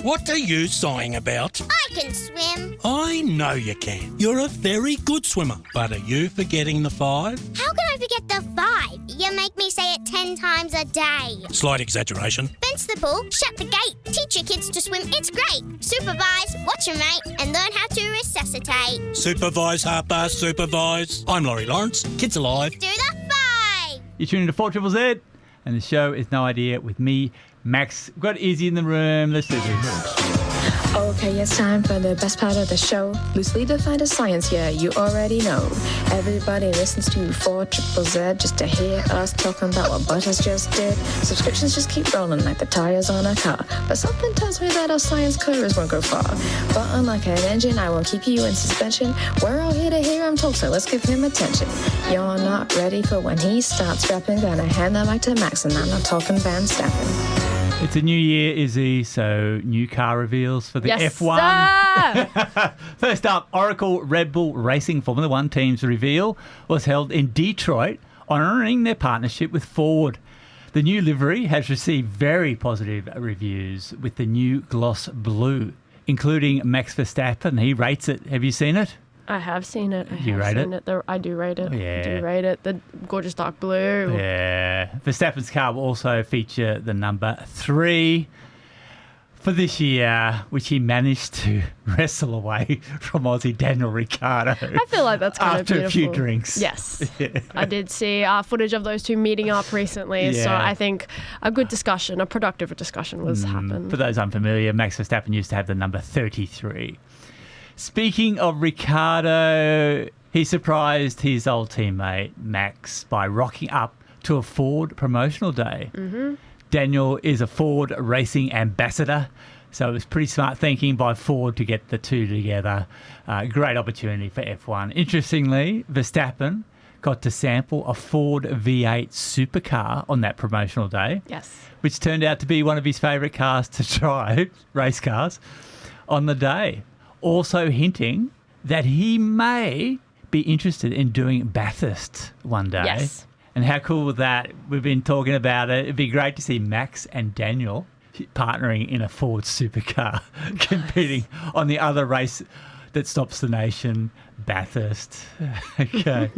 What are you sighing about? I can swim. I know you can. You're a very good swimmer. But are you forgetting the 5? How can I forget the 5? You make me say it 10 times a day. Slight exaggeration. Fence the pool, shut the gate, teach your kids to swim, it's great. Supervise, watch your mate, and learn how to resuscitate. Supervise, Harper, supervise. I'm Laurie Lawrence. Kids Alive. Do the 5. You're tuning to 4ZZZ, and the show is No Idea with me, Max. We've got Izzy in the room. Let's do this. Okay, it's time for the best part of the show. Loosely defined as science, yeah, you already know. Everybody listens to 4ZZZ just to hear us talking about what Butters just did. Subscriptions just keep rolling like the tires on a car. But something tells me that our science curves won't go far. But unlike an engine, I won't keep you in suspension. We're all here to hear him talk, so let's give him attention. You're not ready for when he starts rapping. Gonna hand the mic to Max, and I'm not talking Van Stappen. It's a new year, Izzy, so new car reveals for the Yes, F1. First up, Oracle Red Bull Racing Formula One team's reveal was held in Detroit, honouring their partnership with Ford. The new livery has received very positive reviews with the new gloss blue, including Max Verstappen. He rates it. Have you seen it? I have seen it. You rate it? I do rate it. Yeah. I do rate it. The gorgeous dark blue. Yeah. Verstappen's car will also feature the number 3 for this year, which he managed to wrestle away from Aussie Daniel Ricciardo. I feel like that's kind of after beautiful. a few drinks. Yes. I did see footage of those two meeting up recently, so Yeah. I think a good discussion, a productive discussion was happened. For those unfamiliar, Max Verstappen used to have the number 33. Speaking of Ricciardo, he surprised his old teammate Max by rocking up to a Ford promotional day. Mm-hmm. Daniel is a Ford racing ambassador, so it was pretty smart thinking by Ford to get the two together. Great opportunity for F1. Interestingly, Verstappen got to sample a Ford V8 supercar on that promotional day. Yes. Which turned out to be one of his favourite cars to drive, race cars, on the day. Also hinting that he may be interested in doing Bathurst one day. Yes. And how cool was that? We've been talking about it. It'd be great to see Max and Daniel partnering in a Ford supercar, competing on the other race that stops the nation, Bathurst. Okay.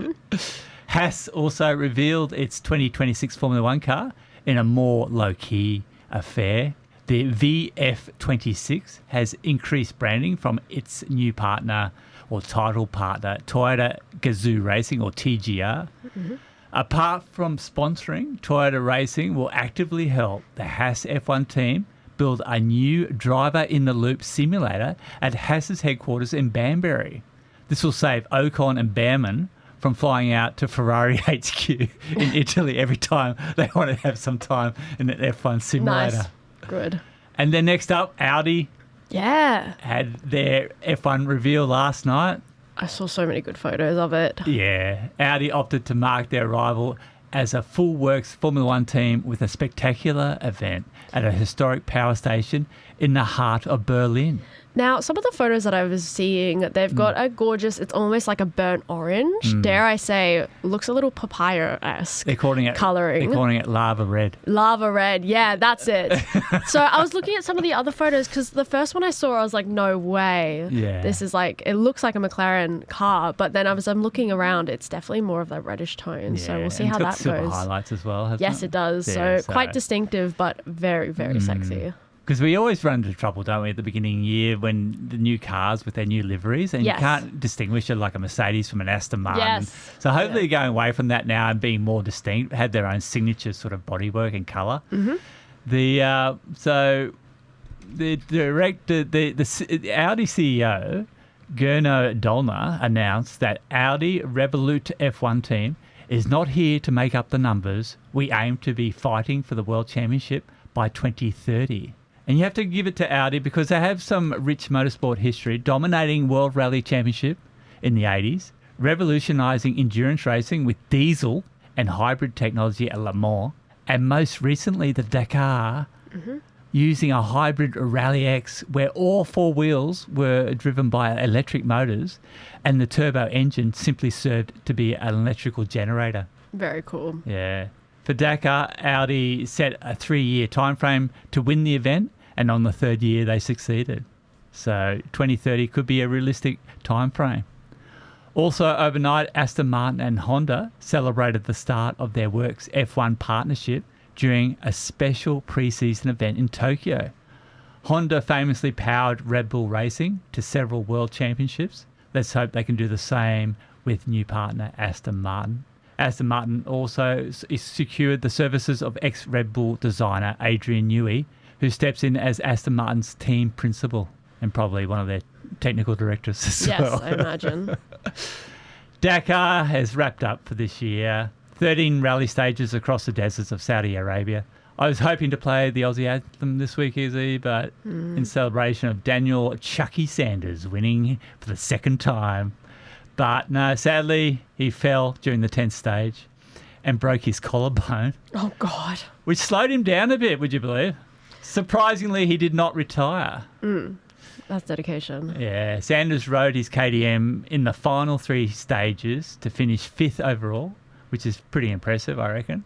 Haas also revealed its 2026 Formula One car in a more low-key affair. The VF26 has increased branding from its new partner or title partner, Toyota Gazoo Racing or TGR. Mm-hmm. Apart from sponsoring, Toyota Racing will actively help the Haas F1 team build a new driver-in-the-loop simulator at Haas's headquarters in Banbury. This will save Ocon and Behrman from flying out to Ferrari HQ in Italy every time they want to have some time in an F1 simulator. Nice. Good. And then next up, Audi Yeah. had their F1 reveal last night. I saw so many good photos of it. Yeah. Audi opted to mark their arrival as a full works Formula One team with a spectacular event at a historic power station in the heart of Berlin. Now, some of the photos that I was seeing, they've got a gorgeous, it's almost like a burnt orange. Dare I say, looks a little papaya-esque colouring. They're calling it lava red. Lava red, yeah, that's it. So I was looking at some of the other photos because the first one I saw, I was like, no way. Yeah. This is like, it looks like a McLaren car. But then I'm looking around, it's definitely more of that reddish tone. So we'll see and how it's got that silver goes. highlights as well, hasn't Yes, it does. Yeah, so quite distinctive, but very, very sexy. Because we always run into trouble, don't we, at the beginning of the year when the new cars with their new liveries, and you can't distinguish it like a Mercedes from an Aston Martin. Yes. So hopefully going away from that now and being more distinct, had their own signature sort of bodywork and colour. Mm-hmm. The Audi CEO, Gernot Dolner, announced that Audi Revolut F1 team is not here to make up the numbers. We aim to be fighting for the World Championship by 2030. And you have to give it to Audi because they have some rich motorsport history, dominating World Rally Championship in the 80s, revolutionising endurance racing with diesel and hybrid technology at Le Mans, and most recently the Dakar, using a hybrid Rally X where all four wheels were driven by electric motors and the turbo engine simply served to be an electrical generator. Very cool. Yeah. For Dakar, Audi set a 3-year time frame to win the event, and on the third year they succeeded. So 2030 could be a realistic time frame. Also overnight, Aston Martin and Honda celebrated the start of their Works F1 partnership during a special pre-season event in Tokyo. Honda famously powered Red Bull Racing to several world championships. Let's hope they can do the same with new partner Aston Martin. Aston Martin also secured the services of ex-Red Bull designer Adrian Newey, who steps in as Aston Martin's team principal and probably one of their technical directors as well. Yes, I imagine. Dakar has wrapped up for this year. 13 rally stages across the deserts of Saudi Arabia. I was hoping to play the Aussie anthem this week, Izzy, but in celebration of Daniel Chucky Sanders winning for the second time. But no, sadly, he fell during the 10th stage and broke his collarbone. Oh, God. Which slowed him down a bit, would you believe? Surprisingly, he did not retire. That's dedication. Yeah, Sanders rode his KTM in the final 3 stages to finish 5th overall, which is pretty impressive, I reckon.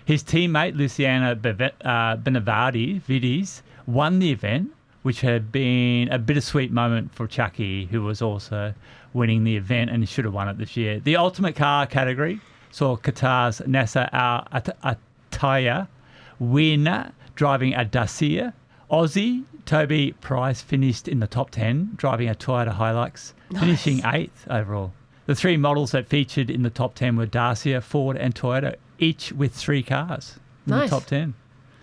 His teammate, Luciano Benavides, won the event, which had been a bittersweet moment for Chucky, who was also winning the event and should have won it this year. The Ultimate Car category saw Qatar's Nasser Al-Attiyah win, driving a Dacia. Aussie Toby Price finished in the top 10, driving a Toyota Hilux, finishing 8th overall. The 3 models that featured in the top 10 were Dacia, Ford and Toyota, each with 3 cars in the top 10.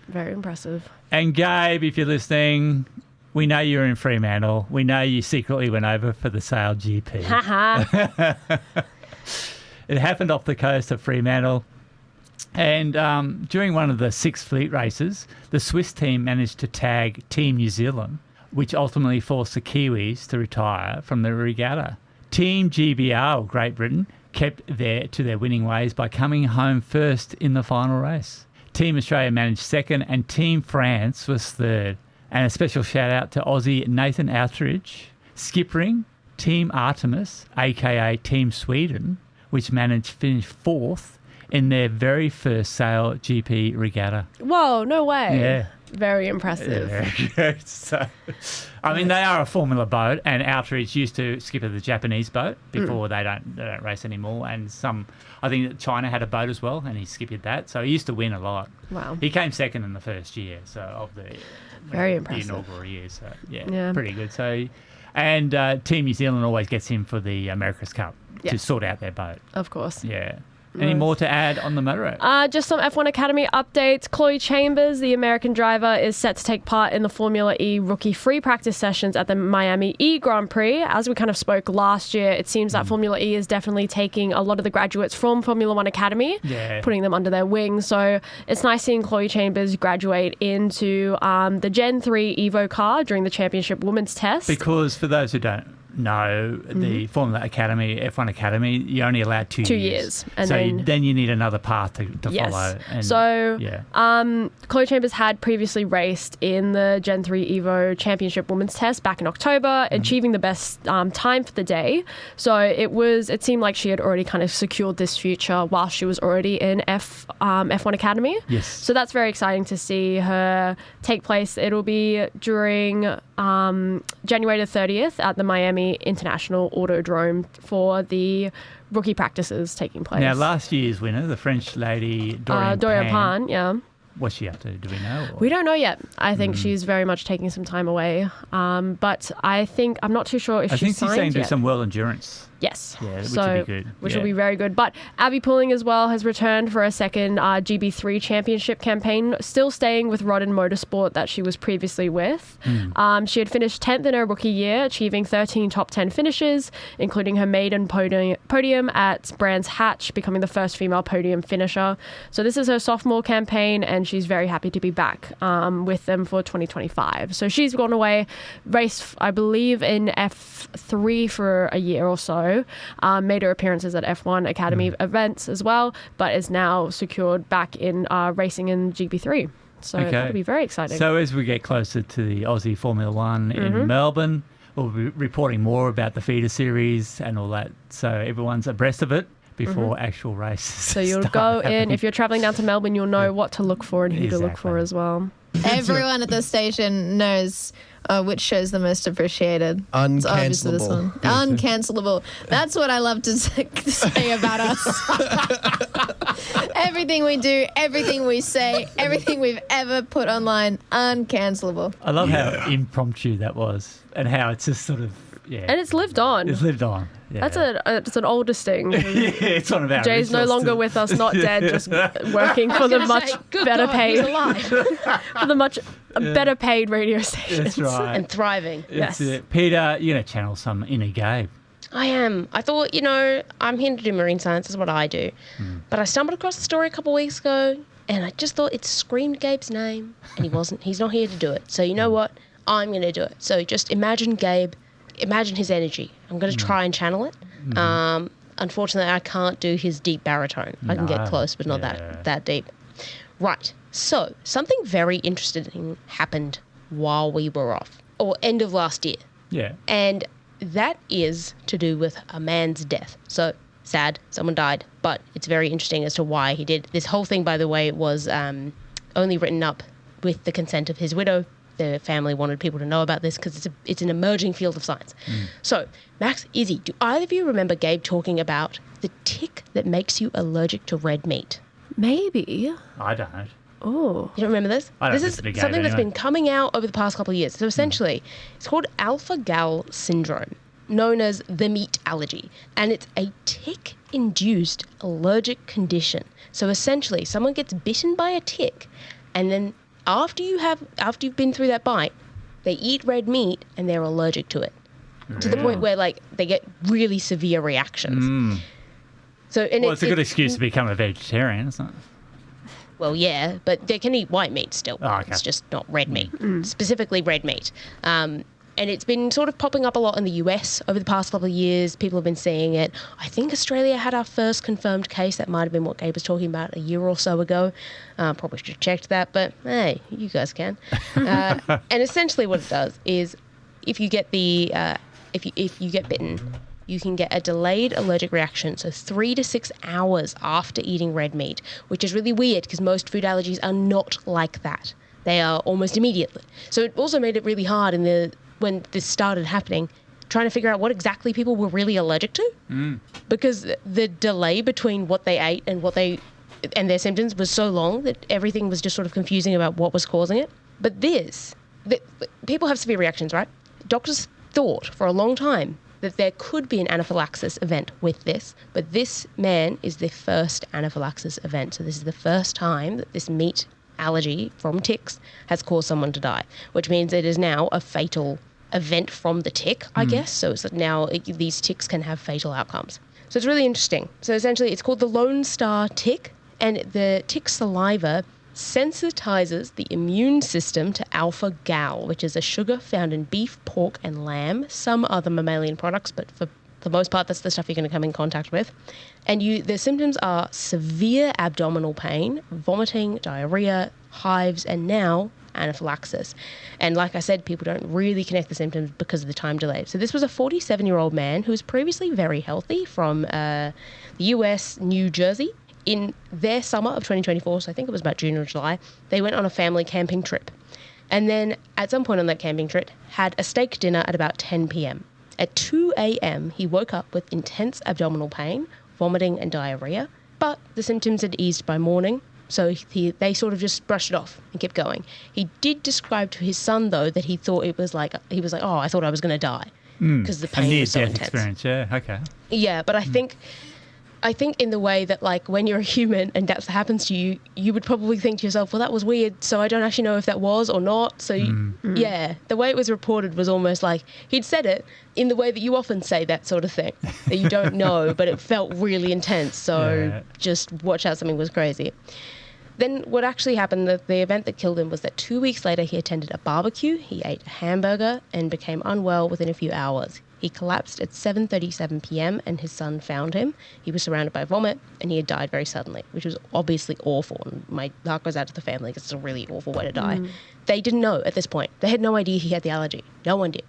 Very impressive. And Gabe, if you're listening, we know you're in Fremantle. We know you secretly went over for the Sail GP. It happened off the coast of Fremantle. And during one of the 6 fleet races, the Swiss team managed to tag Team New Zealand, which ultimately forced the Kiwis to retire from the regatta. Team GBR, or Great Britain, kept to their winning ways by coming home first in the final race. Team Australia managed second and Team France was third. And a special shout out to Aussie Nathan Outridge, skippering Team Artemis, aka Team Sweden, which managed to finish 4th in their very first Sail GP regatta. Whoa, no way. Yeah. Very impressive. Yeah. So, I mean, they are a Formula boat, and Outridge used to skip the Japanese boat before they don't race anymore. And I think that China had a boat as well, and he skipped that. So he used to win a lot. Wow. He came second in the first year, so of the impressive. inaugural year. So Yeah. pretty good. So, and Team New Zealand always gets in for the America's Cup to sort out their boat. Of course. Yeah. Any more to add on the MotoRap? Just some F1 Academy updates. Chloe Chambers, the American driver, is set to take part in the Formula E rookie free practice sessions at the Miami E Grand Prix. As we kind of spoke last year, it seems that Formula E is definitely taking a lot of the graduates from Formula One Academy, putting them under their wing. So it's nice seeing Chloe Chambers graduate into the Gen 3 Evo car during the championship women's test. Because for those who don't No, the Formula Academy, F1 Academy, you're only allowed 2 years. 2 years. And so then you need another path to yes. follow. And, So yeah. Chloe Chambers had previously raced in the Gen 3 Evo Championship Women's Test back in October, achieving the best time for the day. So it seemed like she had already kind of secured this future while she was already in F1 Academy. Yes. So that's very exciting to see her take place. It'll be during January the 30th at the Miami International Autodrome for the rookie practices taking place. Now, last year's winner, the French lady Dorian Pan, yeah. What's she up to? Do we know? Or? We don't know yet. I think she's very much taking some time away. But I'm not too sure if she's signed I think she's saying do yet. some world endurance. Yes. Yeah, which would be good. Which will be very good. But Abby Pulling as well has returned for a second GB3 championship campaign, still staying with Rodden Motorsport that she was previously with. She had finished 10th in her rookie year, achieving 13 top 10 finishes, including her maiden podium at Brands Hatch, becoming the first female podium finisher. So this is her sophomore campaign, and she's very happy to be back with them for 2025. So she's gone away, raced, I believe, in F3 for a year or so. Made her appearances at F1 Academy events as well, but is now secured back in racing in GB3. So that'll be very exciting. So as we get closer to the Aussie Formula One in Melbourne, we'll be reporting more about the feeder series and all that, so everyone's abreast of it before actual races. So you'll go in, if you're travelling down to Melbourne, you'll know what to look for and who to look for as well. Everyone at the station knows which show's the most appreciated. It's obviously this one. Uncancelable. That's what I love to say about us. Everything we do, everything we say, everything we've ever put online, uncancelable. I love how impromptu that was and how it's just sort of, And it's lived on. It's lived on. Yeah. It's an oldest thing. It's one of our Jay's no longer with us, not dead, just working for the much better paid, for the much better paid radio stations. That's right. And thriving. Yes. Peter, you're going to channel some inner Gabe. I am. I thought, I'm here to do marine science, is what I do. But I stumbled across the story a couple of weeks ago, and I just thought it screamed Gabe's name, and he's not here to do it. So you know what? I'm going to do it. So just imagine Gabe. Imagine his energy. I'm going to try and channel it. Unfortunately, I can't do his deep baritone. I can get close, but not that deep. Right. So something very interesting happened while we were off, or end of last year. Yeah. And that is to do with a man's death. So sad, someone died, but it's very interesting as to why he did. This whole thing, by the way, was only written up with the consent of his widow. The family wanted people to know about this because it's an emerging field of science. So, Max, Izzy, do either of you remember Gabe talking about the tick that makes you allergic to red meat? Maybe. I don't. Oh. You don't remember this? I don't This is listen to Gabe something that's anyway. been coming out over the past couple of years. So essentially, it's called alpha-gal syndrome, known as the meat allergy. And it's a tick-induced allergic condition. So essentially, someone gets bitten by a tick, and then after you've been through that bite, they eat red meat and they're allergic to it. To the point where they get really severe reactions. So It's a good excuse to become a vegetarian, isn't it? Well, yeah, but they can eat white meat still. Oh, okay. It's just not red meat, specifically red meat. And it's been sort of popping up a lot in the US over the past couple of years. People have been seeing it. I think Australia had our first confirmed case. That might have been what Gabe was talking about a year or so ago. Probably should have checked that, but hey, you guys can. And essentially what it does is if you get if you get bitten, you can get a delayed allergic reaction, so 3 to 6 hours after eating red meat, which is really weird because most food allergies are not like that. They are almost immediately. So it also made it really hard when this started happening, trying to figure out what exactly people were really allergic to, because the delay between what they ate and their symptoms was so long that everything was just sort of confusing about what was causing it. But people have severe reactions, right? Doctors thought for a long time that there could be an anaphylaxis event with this, but this man is the first anaphylaxis event. So this is the first time that this meat allergy from ticks has caused someone to die, which means it is now a fatal event from the tick, I guess. So it's now these ticks can have fatal outcomes. So it's really interesting. So essentially it's called the Lone Star tick, and the tick saliva sensitizes the immune system to alpha-gal, which is a sugar found in beef, pork, and lamb, some other mammalian products, but for the most part, that's the stuff you're going to come in contact with. And the symptoms are severe abdominal pain, vomiting, diarrhea, hives, and now anaphylaxis. And like I said, people don't really connect the symptoms because of the time delay. So this was a 47-year-old man who was previously very healthy from the US, New Jersey. In their summer of 2024, so I think it was about June or July, they went on a family camping trip. And then at some point on that camping trip, had a steak dinner at about 10 p.m. At 2 a.m., he woke up with intense abdominal pain, vomiting and diarrhea, but the symptoms had eased by morning, so they sort of just brushed it off and kept going. He did describe to his son, though, that he thought it was like, oh, I thought I was going to die because the pain was so intense. Experience, yeah, okay. Yeah, but I think in the way that, like, when you're a human and that happens to you, you would probably think to yourself, well, that was weird, so I don't actually know if that was or not. So, yeah, the way it was reported was almost like he'd said it in the way that you often say that sort of thing, that you don't know, but it felt really intense, so just watch out, something was crazy. Then what actually happened, the event that killed him, was that 2 weeks later he attended a barbecue, he ate a hamburger, and became unwell within a few hours. He collapsed at 7:37 p.m. and his son found him. He was surrounded by vomit and he had died very suddenly, which was obviously awful. And my heart goes out to the family because it's a really awful way to die. They didn't know at this point. They had no idea he had the allergy. No one did.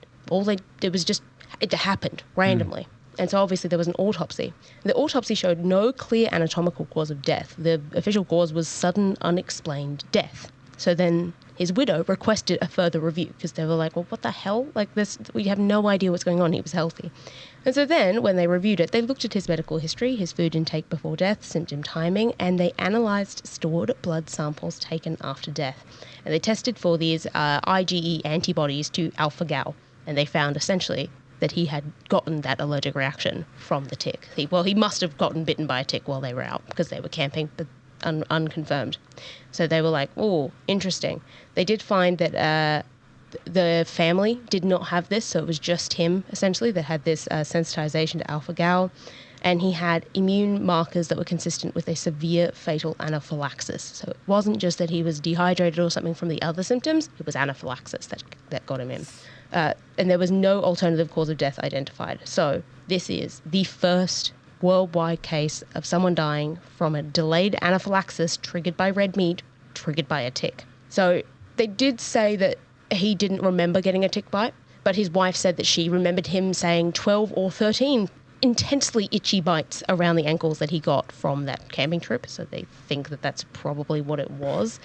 It was just, it happened randomly. And so obviously there was an autopsy. The autopsy showed no clear anatomical cause of death. The official cause was sudden, unexplained death. So then his widow requested a further review because they were like, well, what the hell? Like this, we have no idea what's going on. He was healthy. And so then when they reviewed it, they looked at his medical history, his food intake before death, symptom timing, and they analysed stored blood samples taken after death. And they tested for these IgE antibodies to alpha-gal. And they found essentially that he had gotten that allergic reaction from the tick. He must have gotten bitten by a tick while they were out because they were camping, but unconfirmed. So they were like, oh, interesting. They did find that the family did not have this, so it was just him, essentially, that had this sensitization to alpha-gal, and he had immune markers that were consistent with a severe fatal anaphylaxis. So it wasn't just that he was dehydrated or something from the other symptoms, it was anaphylaxis that got him in. And there was no alternative cause of death identified. So this is the first worldwide case of someone dying from a delayed anaphylaxis triggered by red meat, triggered by a tick. So they did say that he didn't remember getting a tick bite, but his wife said that she remembered him saying 12 or 13 intensely itchy bites around the ankles that he got from that camping trip. So they think that that's probably what it was.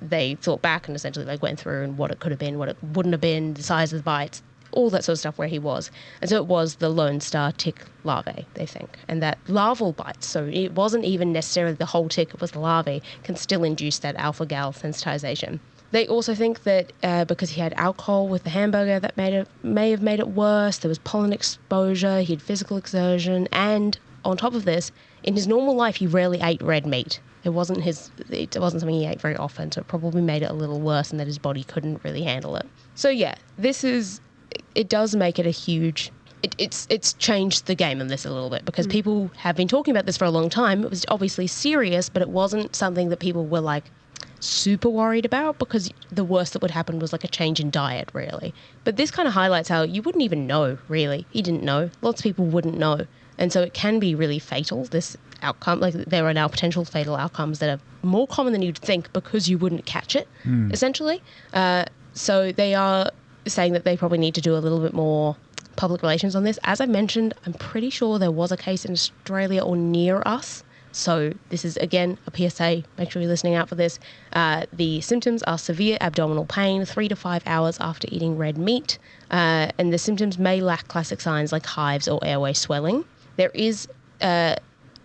They thought back and essentially like went through and what it could have been, what it wouldn't have been, the size of the bites, all that sort of stuff where he was. And so it was the Lone Star tick larvae, they think. And that larval bites, so it wasn't even necessarily the whole tick, it was the larvae, can still induce that alpha-gal sensitization. They also think that because he had alcohol with the hamburger, that may have made it worse. There was pollen exposure, he had physical exertion, and on top of this, in his normal life, he rarely ate red meat. It wasn't something he ate very often, so it probably made it a little worse and that his body couldn't really handle it. So yeah, it does make it a huge... It's changed the game on this a little bit because people have been talking about this for a long time. It was obviously serious, but it wasn't something that people were like super worried about because the worst that would happen was like a change in diet, really. But this kind of highlights how you wouldn't even know, really. He didn't know. Lots of people wouldn't know. And so it can be really fatal, this outcome. Like there are now potential fatal outcomes that are more common than you'd think because you wouldn't catch it, essentially. So they are saying that they probably need to do a little bit more public relations on this. As I mentioned, I'm pretty sure there was a case in Australia or near us. So this is, again, a PSA. Make sure you're listening out for this. The symptoms are severe abdominal pain 3 to 5 hours after eating red meat. And the symptoms may lack classic signs like hives or airway swelling. There is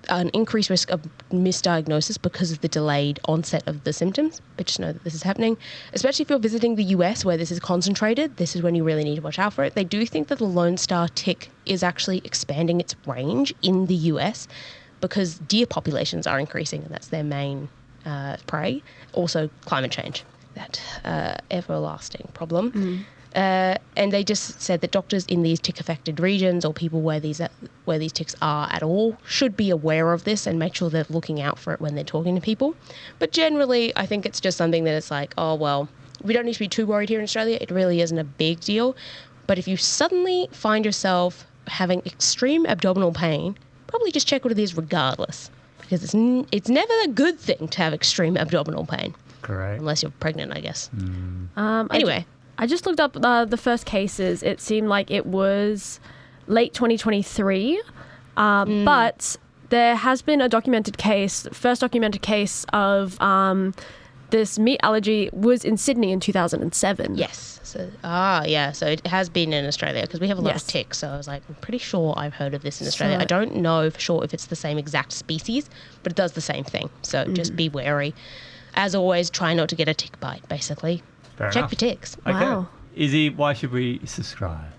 an increased risk of misdiagnosis because of the delayed onset of the symptoms, but just know that this is happening. Especially if you're visiting the US where this is concentrated, this is when you really need to watch out for it. They do think that the Lone Star tick is actually expanding its range in the US because deer populations are increasing and that's their main prey. Also climate change, that everlasting problem. And they just said that doctors in these tick-affected regions or people where these ticks are at all should be aware of this and make sure they're looking out for it when they're talking to people. But generally, I think it's just something that it's like, oh, well, we don't need to be too worried here in Australia. It really isn't a big deal. But if you suddenly find yourself having extreme abdominal pain, probably just check what it is regardless. Because it's never a good thing to have extreme abdominal pain. Correct. Unless you're pregnant, I guess. Anyway. I just looked up the first cases. It seemed like it was late 2023. But there has been a first documented case of this meat allergy was in Sydney in 2007. Yes. So it has been in Australia because we have a lot of ticks. So I was like, I'm pretty sure I've heard of this in Australia. I don't know for sure if it's the same exact species, but it does the same thing. So just be wary. As always, try not to get a tick bite, basically. Fair Check enough. for ticks. Okay. Wow. Izzy, why should we subscribe?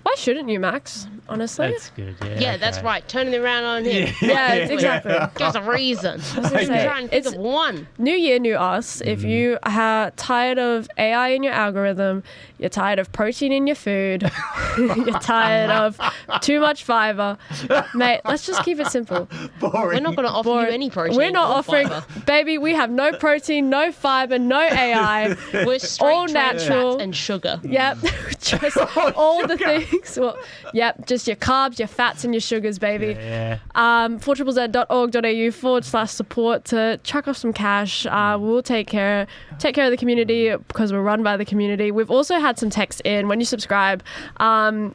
Why shouldn't you, Max? Honestly. That's good, yeah. Yeah, that's right. Turning it around on him. Yeah, exactly. Give us a reason. I was gonna say, trying to think of one. New year, new us. If you are tired of AI in your algorithm, you're tired of protein in your food, you're tired of too much fiber, mate, let's just keep it simple. Boring. We're not going to offer you any protein. We're not or offering, fiber. baby, we have no protein, no fiber, no AI. We're straight all trans natural. fats and sugar. Yep, just all the things. Well, yep, just your carbs, your fats, and your sugars, baby. Yeah. 4ZZZ.org.au/support to chuck off some cash. We'll take care of the community because we're run by the community. We've also had some texts in. When you subscribe,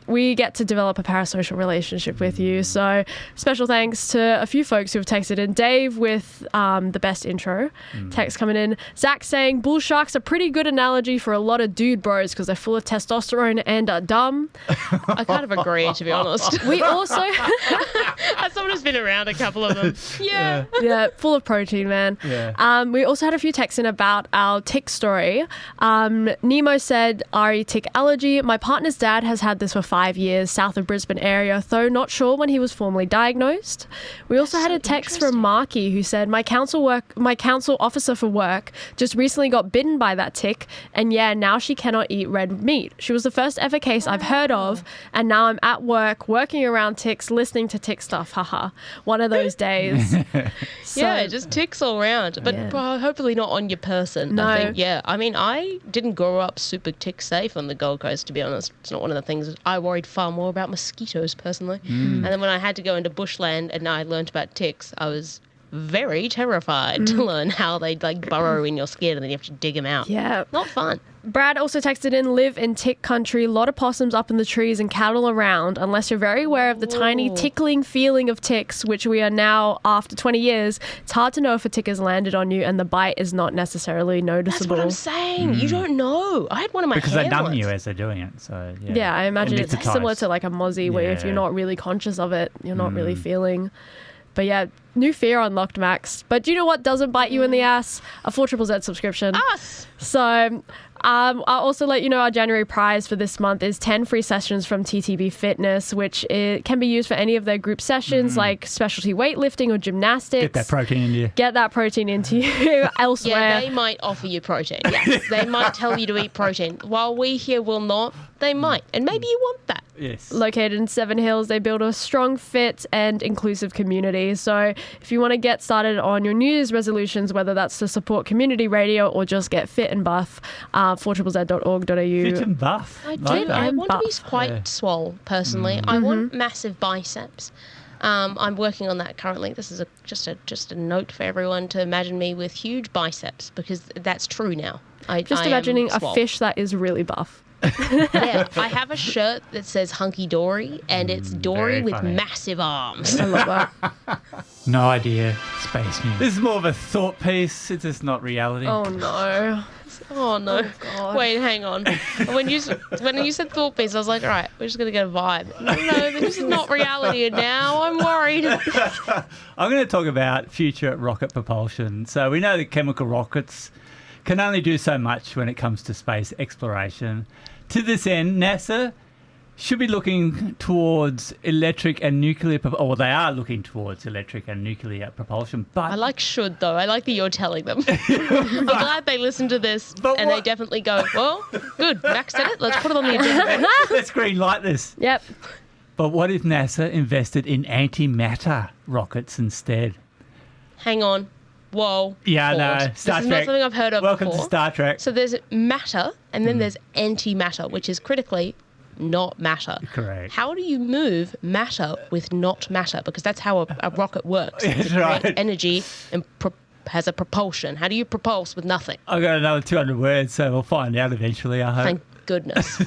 we get to develop a parasocial relationship with you. So special thanks to a few folks who have texted in. Dave with the best intro text coming in. Zach saying bull sharks are pretty good analogy for a lot of dude bros because they're full of testosterone and are dumb. I kind of agree, to be honest. We also as someone who's been around a couple of them. Yeah, full of protein, man. Yeah. We also had a few texts in about our tick story. Nemo said, RE tick allergy. My partner's dad has had this for 5 years, south of Brisbane area, though not sure when he was formally diagnosed. We also had a text from Marky who said, my council officer for work just recently got bitten by that tick, and now she cannot eat red meat. She was the first ever case I've heard of, and now I'm at work working around ticks, listening to tick stuff. Haha. One of those days. Just ticks all around, but hopefully not on your person. No. I think, I mean, I didn't grow up super tick safe on the Gold Coast, to be honest. It's not one of the things. I worried far more about mosquitoes personally. And then when I had to go into bushland and I learned about ticks, I was very terrified to learn how they burrow in your skin and then you have to dig them out. Yeah. Not fun. Brad also texted in, live in tick country, lot of possums up in the trees and cattle around. Unless you're very aware of the tiny tickling feeling of ticks, which we are now after 20 years, it's hard to know if a tick has landed on you and the bite is not necessarily noticeable. That's what I'm saying. You don't know. I had one of my because hair they numb once. you as they're doing it. So Yeah, I imagine it's similar to like a mozzie where if Yeah. you're not really conscious of it, you're not really feeling. But yeah, new fear unlocked, Max. But do you know what doesn't bite you in the ass? A 4ZZZ subscription. Us! So I'll also let you know our January prize for this month is 10 free sessions from TTB Fitness, which can be used for any of their group sessions like specialty weightlifting or gymnastics. Get that protein into you. Get that protein into you elsewhere. Yeah, they might offer you protein. Yes, they might tell you to eat protein. While we here will not, they might. And maybe you want that. Yes. Located in Seven Hills, they build a strong, fit, and inclusive community. So if you want to get started on your New Year's resolutions, whether that's to support community radio or just get fit and buff, 4ZZZ.org.au. Fit and buff. I Like do. that. I want to be quite swole, personally. I want massive biceps. I'm working on that currently. This is just a note for everyone to imagine me with huge biceps because that's true now. I am Imagining a swole. fish that is really buff. Yeah, I have a shirt that says Hunky Dory, and it's Dory very with funny. massive arms. I love that. No idea. Space music. This is more of a thought piece. It's just not reality. Oh no. Oh no! God. Wait, hang on. When you said thought piece, I was like, all right, we're just gonna get a vibe. No, this is not reality now. I'm worried. I'm going to talk about future rocket propulsion. So we know that chemical rockets can only do so much when it comes to space exploration. To this end, NASA should be looking towards electric and nuclear, or they are looking towards electric and nuclear propulsion. But I like should, though. I like that you're telling them. I'm glad they listen to this and they definitely go, well, good, Max said it, let's put it on the agenda. Let's green light this. Yep. But what if NASA invested in antimatter rockets instead? Hang on. Whoa. Yeah, no. Pause. Star This is Trek. not something I've heard of Welcome before. to Star Trek. So there's matter and then there's antimatter, which is critically not matter. Correct. How do you move matter with not matter? Because that's how a rocket works. That's It creates right. energy and has a propulsion. How do you propulse with nothing? I've got another 200 words, so we'll find out eventually, I hope. Thank goodness.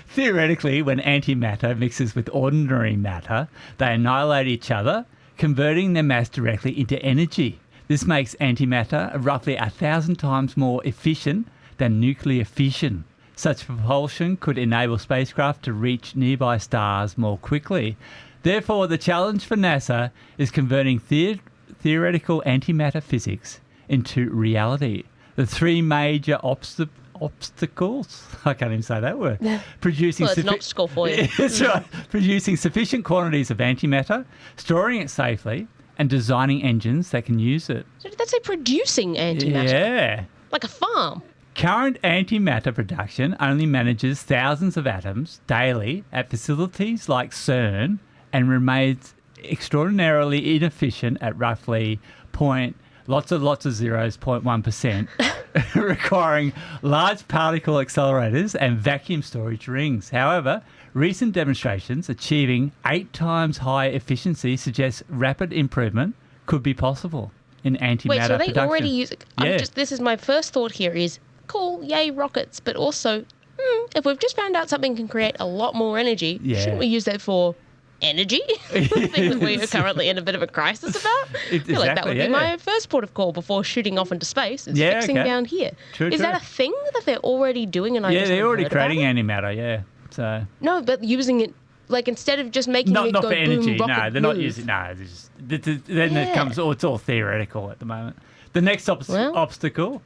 Theoretically, when antimatter mixes with ordinary matter, they annihilate each other, converting their mass directly into energy. This makes antimatter roughly 1,000 times more efficient than nuclear fission. Such propulsion could enable spacecraft to reach nearby stars more quickly. Therefore, the challenge for NASA is converting theoretical antimatter physics into reality. The three major obstacles, I can't even say that word, producing Well, it's an obstacle for you. That's right. Producing sufficient quantities of antimatter, storing it safely, and designing engines that can use it. So did that say producing antimatter? Yeah. Like a farm? Current antimatter production only manages thousands of atoms daily at facilities like CERN and remains extraordinarily inefficient at roughly lots of zeros, 0.1%, requiring large particle accelerators and vacuum storage rings. However, recent demonstrations achieving 8 times higher efficiency suggest rapid improvement could be possible in antimatter Wait, so they production. already use it? Yeah. This is my first thought here is, cool, yay, rockets, but also, if we've just found out something can create a lot more energy, Yeah. shouldn't we use that for energy? The thing that we are currently in a bit of a crisis about? I feel like that would be my first port of call before shooting off into space, is Yeah, fixing okay. down here. True, Is true. that a thing that they're already doing and I Yeah, just they're haven't already heard about creating it? antimatter, yeah. So No, but using it, like instead of just making it not go for energy. boom, rocket, No, they're not move. using. No, then it Yeah. comes. Oh, it's all theoretical at the moment. The next obstacle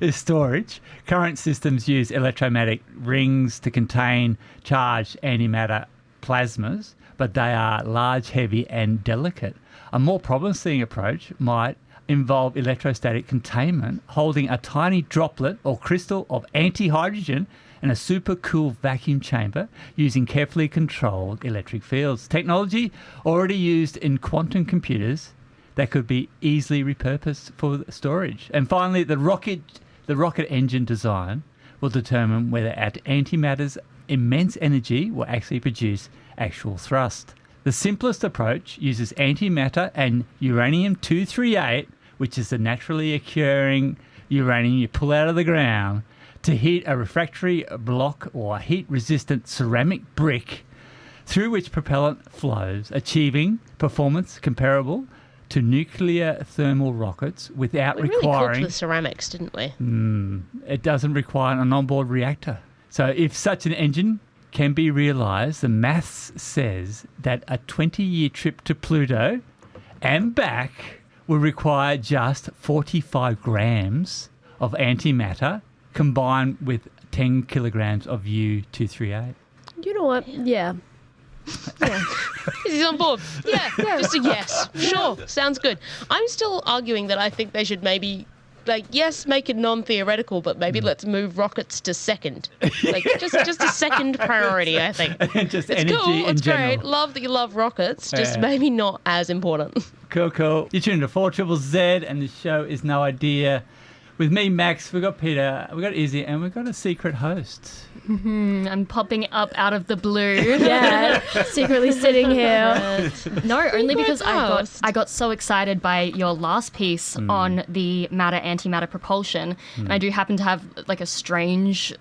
is storage. Current systems use electromagnetic rings to contain charged antimatter plasmas, but they are large, heavy, and delicate. A more promising approach might involve electrostatic containment, holding a tiny droplet or crystal of anti-hydrogen in a super-cool vacuum chamber using carefully controlled electric fields. Technology already used in quantum computers that could be easily repurposed for storage. And finally, the rocket engine design will determine whether antimatter's immense energy will actually produce actual thrust. The simplest approach uses antimatter and uranium-238, which is the naturally occurring uranium you pull out of the ground, to heat a refractory block or a heat-resistant ceramic brick through which propellant flows, achieving performance comparable to nuclear thermal rockets without We really requiring... cooked the ceramics, didn't we? It doesn't require an onboard reactor. So if such an engine can be realised, the maths says that a 20-year trip to Pluto and back will require just 45 grams of antimatter combined with 10 kilograms of U-238. You know what? Yeah. He's on board. Yeah, just a yes. Sure, sounds good. I'm still arguing that I think they should maybe, yes, make it non-theoretical, but maybe let's move rockets to second. Just a second priority, I think. Just It's energy cool, in it's general. great. Love that you love rockets, just Yeah. maybe not as important. Cool. You're tuned to 4ZZZ, and the show is No Idea. With me, Max, we've got Peter, we've got Issy, and we've got a secret host. I'm popping up out of the blue. Yeah, secretly sitting here. No, only because host. I got so excited by your last piece on the matter-antimatter propulsion, and I do happen to have a strange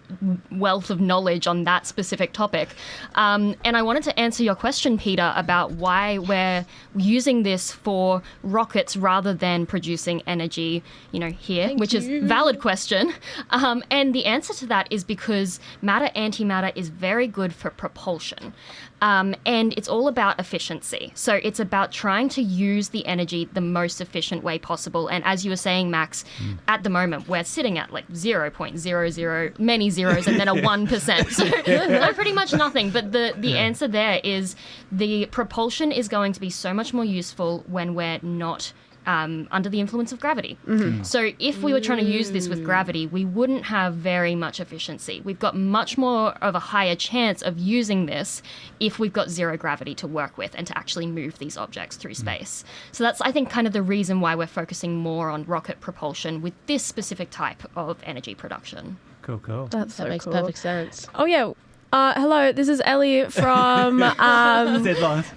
wealth of knowledge on that specific topic. And I wanted to answer your question, Peter, about why we're using this for rockets rather than producing energy, here, which is valid question. And the answer to that is because matter-antimatter is very good for propulsion. And it's all about efficiency. So it's about trying to use the energy the most efficient way possible. And as you were saying, Max, at the moment, we're sitting at like 0.00, many zeros, and then a 1%. So pretty much nothing. But the answer there is the propulsion is going to be so much more useful when we're not under the influence of gravity. So if we were trying to use this with gravity, we wouldn't have very much efficiency. We've got much more of a higher chance of using this if we've got zero gravity to work with and to actually move these objects through space. So that's, I think, kind of the reason why we're focusing more on rocket propulsion with this specific type of energy production. Cool. That makes perfect sense. Oh, yeah. Hello, this is Ellie from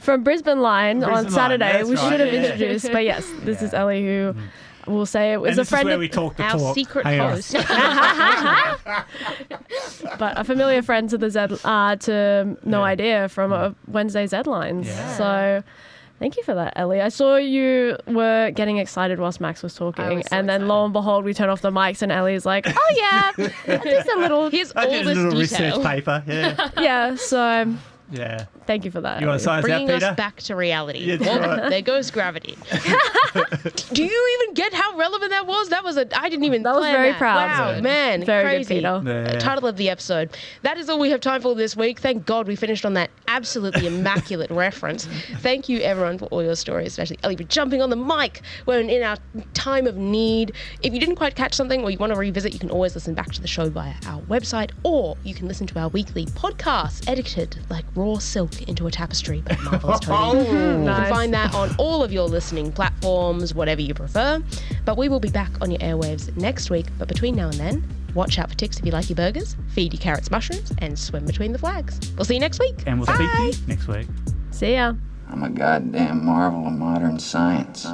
from Brisbane Line on Saturday. We should have introduced, but yes, this is Ellie who will say it was a friend where of we talk the our talk. secret Hang on. host. but a familiar friend to the to No Idea from Wednesday Z Lines. Yeah. So thank you for that, Ellie. I saw you were getting excited whilst Max was talking, and then lo and behold, we turn off the mics, and Ellie's like, "Oh yeah, just a little. Here's I all did a this little detail. research paper. Yeah. Yeah." So Yeah. thank you for that. You want to Ellie. size that, Bringing Peter? us back to reality. Yeah, that's Well, right. there goes gravity. Do you even get how relevant that was? I didn't even. That was plan very that. proud. Wow, man, Very good, crazy. Peter. Yeah. Title of the episode. That is all we have time for this week. Thank God we finished on that absolutely immaculate reference. Thank you, everyone, for all your stories, especially Ellie for jumping on the mic when in our time of need. If you didn't quite catch something or you want to revisit, you can always listen back to the show via our website, or you can listen to our weekly podcast, edited like raw silk into a tapestry by Marvel's Tony. You Nice. can find that on all of your listening platforms, whatever you prefer. But we will be back on your airwaves next week. But between now and then, watch out for ticks if you like your burgers, feed your carrots mushrooms, and swim between the flags. We'll see you next week. And we'll Bye. speak to you next week. See ya. I'm a goddamn marvel of modern science.